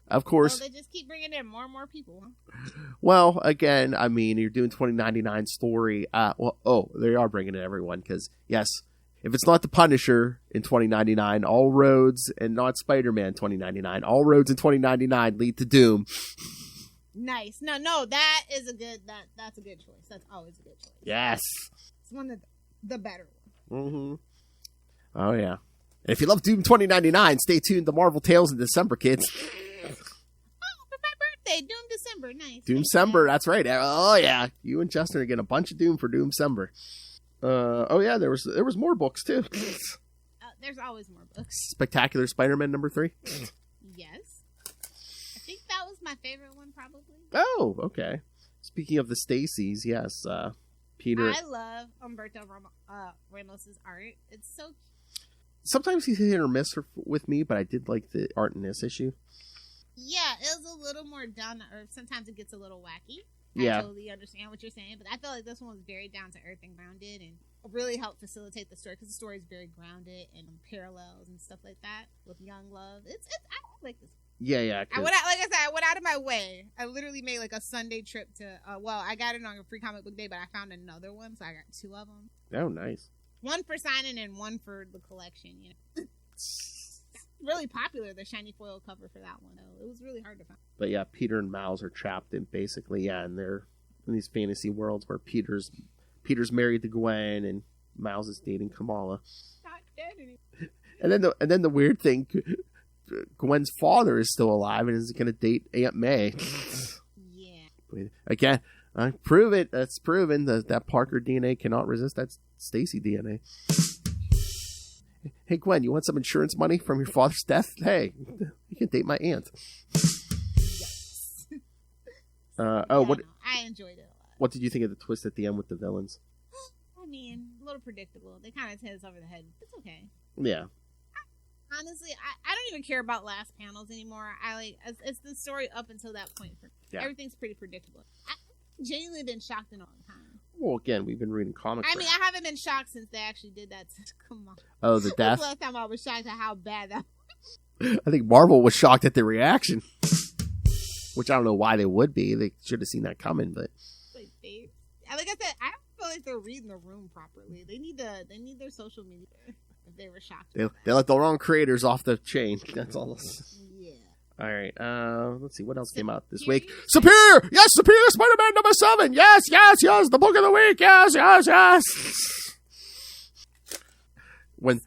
of course. They just keep bringing in more and more people. Huh? Well, again, I mean, you're doing 2099 story. They are bringing in everyone because yes, if it's not the Punisher in 2099, all roads, and not Spider-Man 2099, all roads in 2099 lead to Doom. Nice. No, that is a good. That's a good choice. That's always a good choice. Yes. It's one of the better ones. Mm-hmm. Oh yeah. And if you love Doom 2099, stay tuned to Marvel Tales in December, kids. For my birthday, Doom December, nice. Doom December, that's right. Oh yeah, you and Justin are getting a bunch of Doom for Doom December. Oh yeah, there was more books too. There's always more books. Spectacular Spider-Man #3. Yes, I think that was my favorite one, probably. Oh, okay. Speaking of the Stacys, yes, Peter. I love Humberto Ramos's art. It's so. Sometimes he's hit or miss with me, but I did like the art in this issue. Yeah, it was a little more down to earth. Sometimes it gets a little wacky. Yeah. I totally understand what you're saying, but I feel like this one was very down to earth and grounded, and really helped facilitate the story because the story is very grounded and parallels and stuff like that with young love. I like this. Yeah. I went out of my way. I literally made like a Sunday trip to. I got it on a free comic book day, but I found another one, so I got 2 of them. Oh, nice. One for signing and one for the collection. You know, really popular. The shiny foil cover for that one. Though. It was really hard to find. But yeah, Peter and Miles are trapped in basically and they're in these fantasy worlds where Peter's married to Gwen and Miles is dating Kamala. Not dead anymore. And then the weird thing, Gwen's father is still alive and is going to date Aunt May. Yeah. Again, prove it. That's proven that Parker DNA cannot resist that Stacy DNA. Hey, Gwen, you want some insurance money from your father's death? Hey, you can date my aunt. Yes. What? I enjoyed it a lot. What did you think of the twist at the end with the villains? I mean, a little predictable. They kind of hit us over the head. It's okay. Yeah. Honestly, I don't even care about last panels anymore. It's the story up until that point. Yeah. Everything's pretty predictable. I've genuinely been shocked in a long time. Well, again, we've been reading comics. I mean, I haven't been shocked since they actually did that. Come on. Oh, the death? Last time I was shocked at how bad that was. I think Marvel was shocked at the reaction. Which I don't know why they would be. They should have seen that coming, but... Like I said, I don't feel like they're reading the room properly. They need their social media if they were shocked. They let the wrong creators off the chain. That's all. Yeah. All right. Let's see what else came out this week. Superior, yes, Superior Spider-Man #7. Yes, the book of the week. Yes. When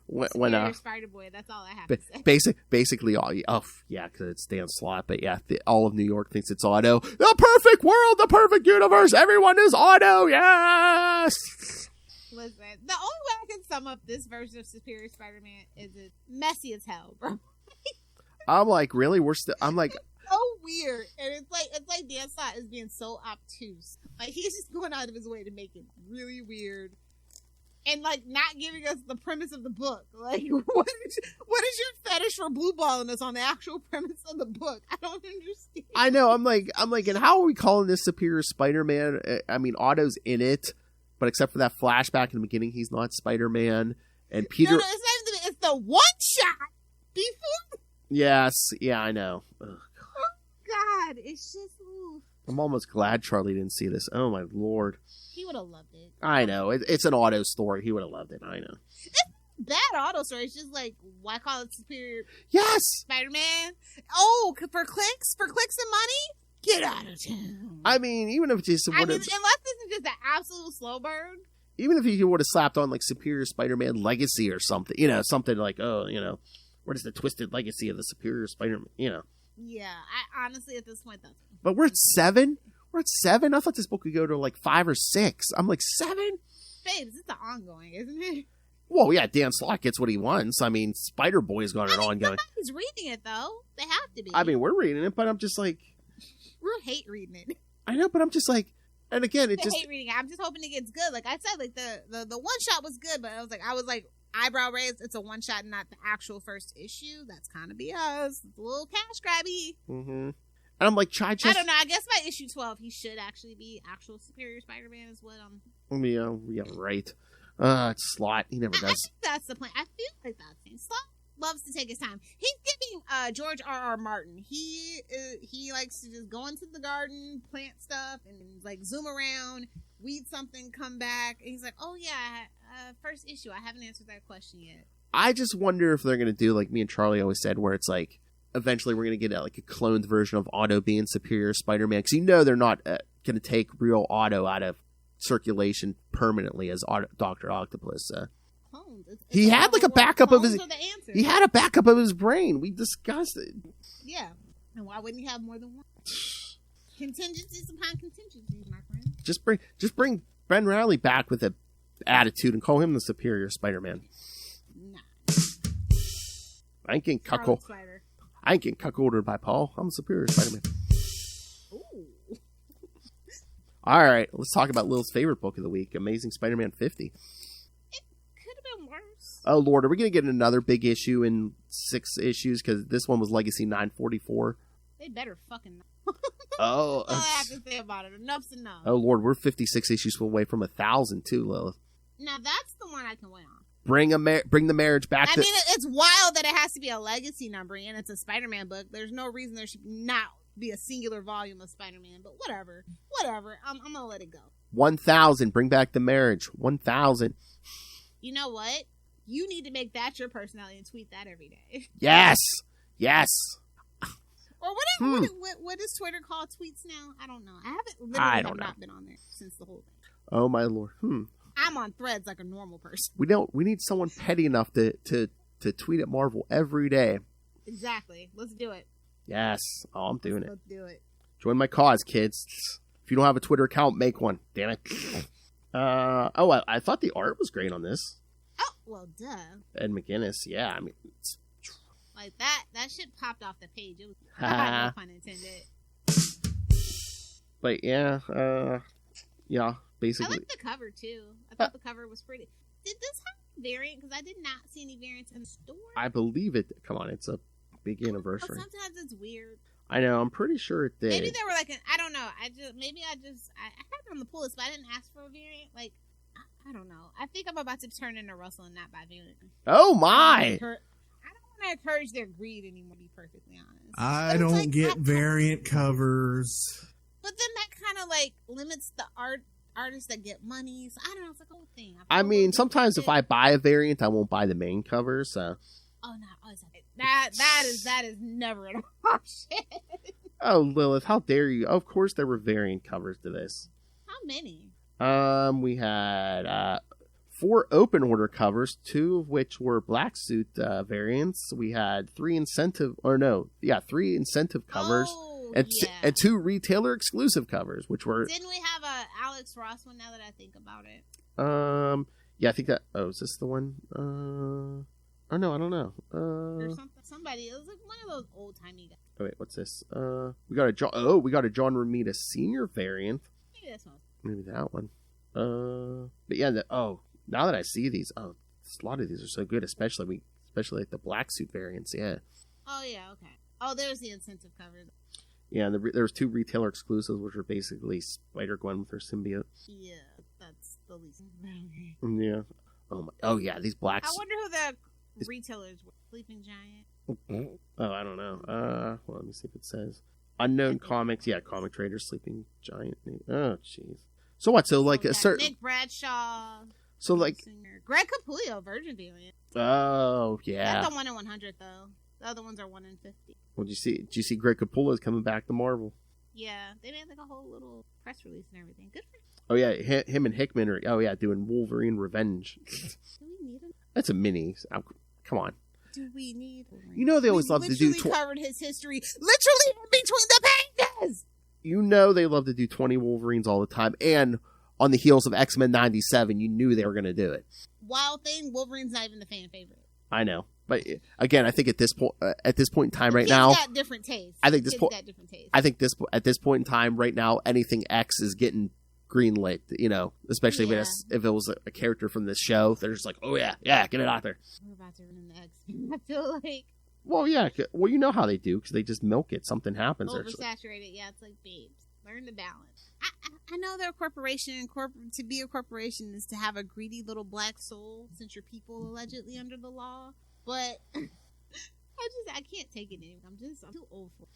Spider-Boy, that's all I have to say. Basically all. Oh yeah, because it's Dan Slott. But yeah, all of New York thinks it's Auto. The perfect world, the perfect universe. Everyone is Auto. Yes. Listen, the only way I can sum up this version of Superior Spider-Man is it's messy as hell, bro. I'm like, really? I'm like, so weird, and it's like Dan Slott is being so obtuse. Like he's just going out of his way to make it really weird, and like not giving us the premise of the book. Like, what is your fetish for blue balling us on the actual premise of the book? I don't understand. I know. I'm like, and how are we calling this Superior Spider-Man? I mean, Otto's in it, but except for that flashback in the beginning, he's not Spider-Man. And Peter, no, it's the one shot before. Yes, yeah, I know. Ugh. Oh, God, it's just... Ooh. I'm almost glad Charlie didn't see this. Oh, my Lord. He would have loved it. I know. It's an Auto story. He would have loved it. I know. bad auto story. It's just like, why call it Superior Yes. Spider-Man? Oh, for clicks and money? Get out of town. I mean, even if it just unless would this have, is just an absolute slow burn. even if you would have slapped on like Superior Spider-Man Legacy or something, something like, what is the twisted legacy of the Superior Spider-Man, Yeah, I honestly at this point, that's. But we're at 7. We're at 7. I thought this book could go to like 5 or 6. I'm like 7. Babes, it's an ongoing, isn't it? Well, yeah, Dan Slott gets what he wants. I mean, Spider-Boy's got an ongoing. Somebody's reading it though. They have to be. I mean, we're reading it, but I'm just like, we hate reading it. I know, but I'm just like, and again, it I just. hate reading it. I'm just hoping it gets good. Like I said, like the one shot was good, but I was like eyebrow raised. It's a one shot, not the actual first issue. That's kind of BS. It's a little cash grabby. Mm-hmm. And I'm like, I don't know. I guess by issue 12, he should actually be actual Superior Spider-Man is what I'm. Yeah, right. It's Slott. He never I does. think that's the point. I feel like that's the thing. Slott loves to take his time. He's giving George R.R. Martin. He likes to just go into the garden, plant stuff, and like zoom around, weed something, come back. And he's like, oh yeah, first issue. I haven't answered that question yet. I just wonder if they're going to do like me and Charlie always said, where it's like, eventually we're going to get like a cloned version of Otto being Superior Spider-Man. Because they're not going to take real Otto out of circulation permanently as Dr. Octopus. He had like a backup of his. He had a backup of his brain. We discussed it. Yeah, and why wouldn't he have more than one? Contingencies upon contingencies, my friend. Just bring Ben Reilly back with an attitude and call him the Superior Spider-Man. Nah. I ain't getting cuckolded by Paul. I'm the Superior Spider-Man. Ooh. All right, let's talk about Lil's favorite book of the week, Amazing Spider-Man 50. Oh, Lord, are we going to get another big issue in 6 issues? Because this one was Legacy 944. They better fucking Oh. That's all I have to say about it. Enough's enough. Oh, Lord, we're 56 issues away from 1,000, too, Lilith. Now, that's the one I can wait on. Bring the marriage back I mean, it's wild that it has to be a legacy number, and it's a Spider-Man book. There's no reason there should not be a singular volume of Spider-Man, but whatever. I'm going to let it go. 1,000. Bring back the marriage. 1,000. You know what? You need to make that your personality and tweet that every day. Yes. Or whatever. What is Twitter called? Tweets now? I don't know. I have not been on there since the whole thing. Oh my Lord. I'm on Threads like a normal person. We need someone petty enough to tweet at Marvel every day. Exactly. Let's do it. Yes. Oh, I'm doing it. Let's do it. Join my cause, kids. If you don't have a Twitter account, make one. Damn it. I thought the art was great on this. Oh, well, duh. Ed McGuinness, yeah. I mean, like that shit popped off the page. It was no pun intended. But yeah, basically. I like the cover too. I thought the cover was pretty. Did this have a variant? Because I did not see any variants in the store. I believe it. Come on, it's a big anniversary. But sometimes it's weird. I know. I'm pretty sure it did. Maybe there were like I don't know. I had it on the pull list, but I didn't ask for a variant. Like. I don't know. I think I'm about to turn into Russell and not buy variant. Oh my! I don't want to encourage their greed anymore, to be perfectly honest. I don't get variant covers. But then that kind of like limits the artists that get money. So I don't know. It's like a whole thing. I mean, sometimes if I buy a variant, I won't buy the main cover. So. Oh no! That is never an option. Oh, Lilith, how dare you? Of course, there were variant covers to this. How many? We had 4 open order covers, 2 of which were black suit variants. We had 3 incentive covers, and 2 retailer exclusive covers, which were. Didn't we have a Alex Ross one? Now that I think about it. Yeah, I think that. Oh, is this the one? Oh no, I don't know. Or somebody. It was like one of those old timey guys. Oh wait, what's this? We got a John Romita Senior variant. Maybe this one. Maybe that one. But yeah, now that I see these, a lot of these are so good, especially like the black suit variants, yeah. Oh yeah, okay. Oh, there's the incentive cover. Yeah, and there was 2 retailer exclusives, which are basically Spider-Gwen with her symbiote. Yeah, that's the least. Yeah. Oh yeah, these blacks. I wonder who the retailers were. Sleeping Giant. Oh, I don't know. Well, let me see if it says Unknown Comics. Yeah, Comic Trader, Sleeping Giant. Oh, jeez. So what? So like a certain Nick Bradshaw. So, like... Greg Capullo, Virgin Variant. Oh, yeah. That's a 1 in 100, though. The other ones are 1 in 50. Well, did you see Greg Capullo is coming back to Marvel? Yeah, they made like a whole little press release and everything. Good for him. Oh, yeah, him and Hickman are, doing Wolverine Revenge. Do we need him? That's a mini. Come on. Do we need Wolverine? You know they always love to do... We covered his history literally in between the pages! You know they love to do 20 Wolverines all the time. And on the heels of X-Men 97, you knew they were going to do it. Wild thing, Wolverine's not even the fan favorite. I know. But again, I think at this point in time right Kids now... got different tastes. I think at this point in time right now, anything X is getting greenlit, especially if it was a character from this show. They're just like, oh yeah, get it out there. We're about to run into X. I feel like... Well, yeah. Well, you know how they do, because they just milk it. Something happens. Oversaturated. Yeah, it's like, babes, learn to balance. I know they're a corporation, and to be a corporation is to have a greedy little black soul, since you're people allegedly under the law. But I can't take it anymore. I'm too old for it.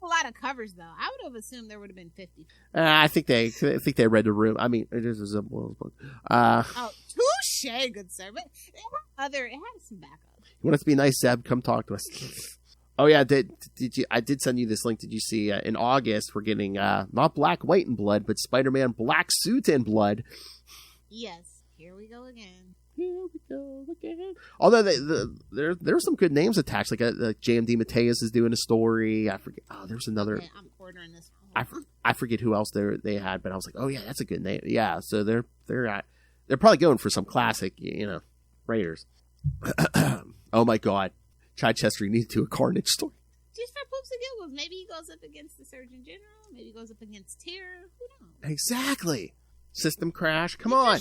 A lot of covers, though. I would have assumed there would have been 50. I think they read the room. I mean, it is a Zimbal's book. Touche, good sir. But it had some backup. You want it to be nice, Zeb? Come talk to us. Oh yeah, did you? I did send you this link. Did you see? In August, we're getting not Black, White, and Blood, but Spider-Man Black Suit and Blood. Yes, here we go again. Although there's some good names attached, like JMD Mateus is doing a story. I forget. Oh, there's another. Okay, I'm ordering this one. I forget who else they had, but I was like, oh yeah, that's a good name. Yeah, so they're probably going for some classic, writers. Oh my God, Chichester, you need to do a Carnage story. Just for poops and giggles. Maybe he goes up against the Surgeon General. Maybe he goes up against Terror. Who knows? Exactly. System crash. Come on.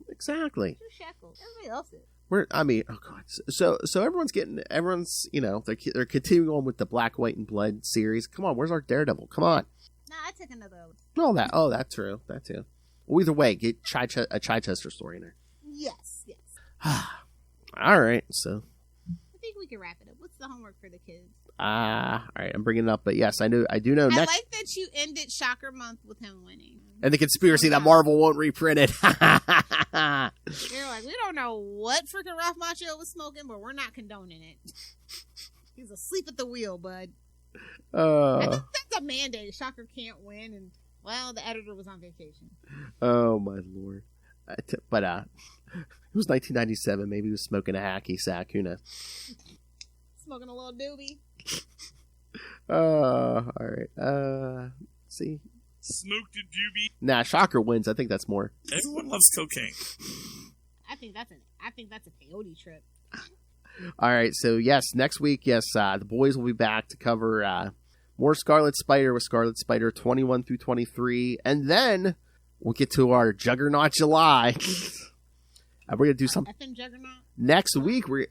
Exactly. Everybody else is. Oh God. So everyone's they're continuing on with the Black, White, and Blood series. Come on, where's our Daredevil? Come on. Nah, I took another one. That's true. That too. Well, either way, get a Chichester story in there. Yes. All right, so. I think we can wrap it up. What's the homework for the kids? All right, I'm bringing it up, but yes, I do know. I like that you ended Shocker Month with him winning. And the conspiracy that Marvel won't reprint it. They're like, we don't know what freaking Ralph Macchio was smoking, but we're not condoning it. He's asleep at the wheel, bud. I think that's a mandate. Shocker can't win, and the editor was on vacation. Oh my Lord! But it was 1997. Maybe he was smoking a hacky sack. Who knows? Smoking a little doobie. All right. See. Smoked a doobie. Nah, Shocker wins. I think that's more. Everyone loves cocaine. I think that's a peyote trip. All right. So yes, next week, the boys will be back to cover more Scarlet Spider with Scarlet Spider 21 through 23, and then we'll get to our Juggernaut July. We're gonna do something next week. For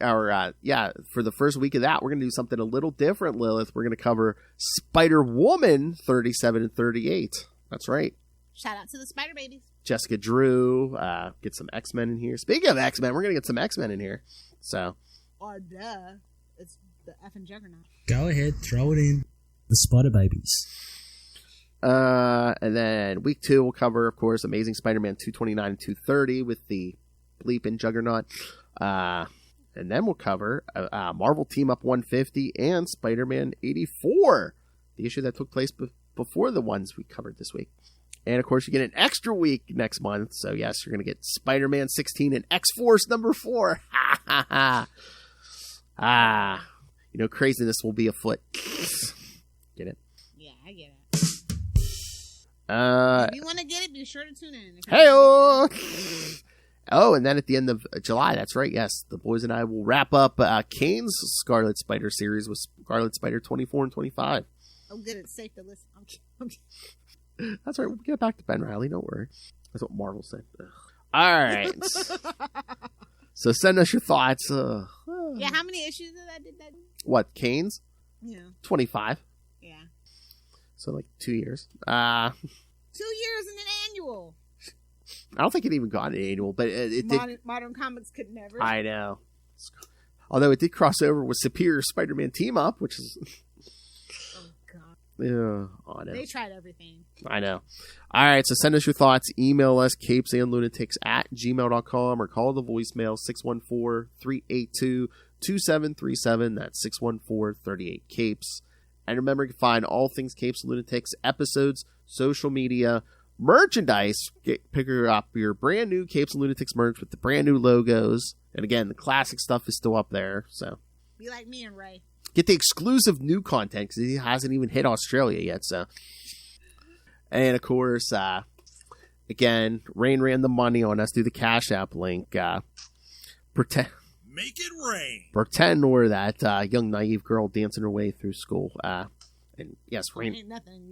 the first week of that, we're gonna do something a little different. Lilith, we're gonna cover Spider-Woman 37 and 38. That's right. Shout out to the Spider Babies. Jessica Drew. Get some X-Men in here. Speaking of X-Men, we're gonna get some X-Men in here. So. Oh duh! It's the effing Juggernaut. Go ahead, throw it in. The Spider Babies. And then week 2 we'll cover, of course, Amazing Spider-Man 229 and 230 with the Bleep and Juggernaut. And then we'll cover Marvel Team Up 150 and Spider-Man 84, the issue that took place before the ones we covered this week. And of course, you get an extra week next month. So yes, you're going to get Spider-Man 16 and X-Force number 4. Craziness will be afoot. Get it? Yeah, I get it. If you want to get it, be sure to tune in. Hey-oh! Oh, and then at the end of July, that's right, yes, the boys and I will wrap up Kane's Scarlet Spider series with Scarlet Spider 24 and 25. Oh, good, it's safe to listen. That's right, we'll get back to Ben Riley, don't worry. That's what Marvel said. Ugh. All right. So send us your thoughts. Yeah, how many issues did that? What, Kane's? Yeah. 25. Yeah. So like 2 years. 2 years and an annual. I don't think it even got an annual, but it did. Modern Comics could never. I know. Although it did cross over with Superior Spider-Man Team Up, which is... Oh, God. Yeah, I know. They tried everything. I know. All right, so send us your thoughts. Email us, CapesandLunatics@gmail.com, or call the voicemail, 614-382-2737. That's 614-38-CAPES. And remember, you can find all things Capes and Lunatics, episodes, social media, merchandise. Pick up your brand new Capes and Lunatics merch with the brand new logos. And again, the classic stuff is still up there. So be like me and Ray. Get the exclusive new content because he hasn't even hit Australia yet. So, and of course, again, Rain ran the money on us through the Cash App link. Pretend. Make it rain. Pretend we're that young naive girl dancing her way through school. And yes, Rain. Ain't nothing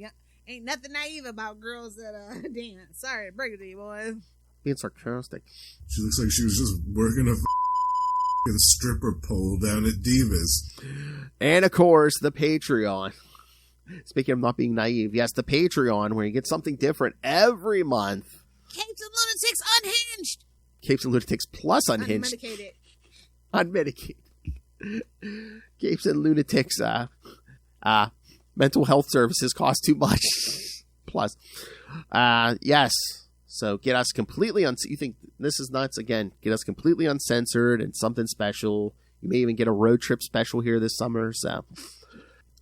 naive about girls that dance. Sorry to break it to you, boys. Being sarcastic. She looks like she was just working a stripper pole down at Divas. And of course, the Patreon. Speaking of not being naive, yes, the Patreon, where you get something different every month. Capes and Lunatics Unhinged. Capes and Lunatics Plus Unhinged. Unmedicated. Capes and Lunatics mental health services cost too much. Plus. Yes. So get us completely you think this is nuts? Again, get us completely uncensored and something special. You may even get a road trip special here this summer. So,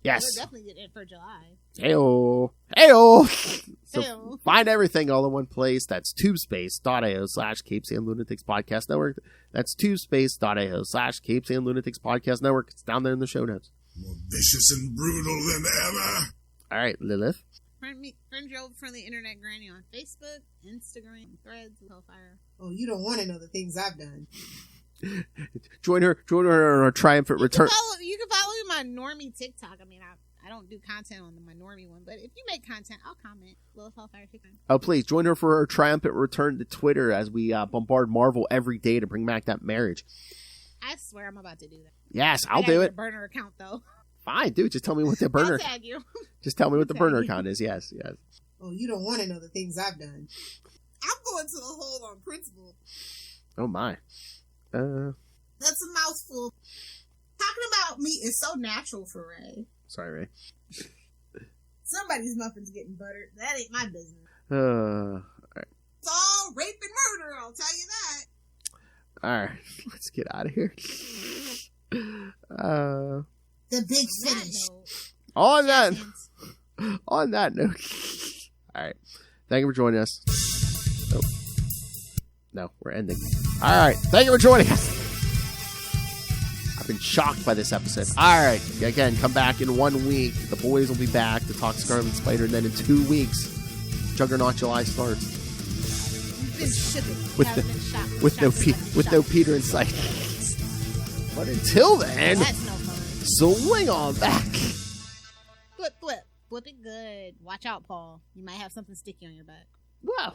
yes. We'll definitely get it for July. Heyo. Heyo. So find everything all in one place. That's tubespace.io/Capes and Lunatics Podcast Network. That's tubespace.io/Capes and Lunatics Podcast Network. It's down there in the show notes. More vicious and brutal than ever. All right, Lilith. Friend Joe from the Internet Granny on Facebook, Instagram, Threads, Hellfire. Oh, you don't want to know the things I've done. Join her on her triumphant return. You can follow my normie TikTok. I mean, I don't do content on my normie one, but if you make content, I'll comment. Lilith Hellfire TikTok. Oh, please join her for her triumphant return to Twitter as we bombard Marvel every day to bring back that marriage. I swear I'm about to do that. Yes, I'll do it. A burner account though. Fine, dude. Just tell me what the burner. I'll tag you. Just tell me what the burner account is. Yes. Oh, you don't want to know the things I've done. I'm going to the hole on principle. Oh my. That's a mouthful. Talking about meat is so natural for Ray. Sorry, Ray. Somebody's muffin's getting buttered. That ain't my business. All right. It's all rape and murder, I'll tell you that. All right, let's get out of here. The big finish. On that note. All right. Thank you for joining us. Oh. No, we're ending. All right. Thank you for joining us. I've been shocked by this episode. All right. Again, come back in 1 week. The boys will be back to talk Scarlet Spider. And then in 2 weeks, Juggernaut July starts. With no Peter in sight. But until then, that's no fun. Swing on back. Flip it good. Watch out, Paul. You might have something sticky on your back. Wow.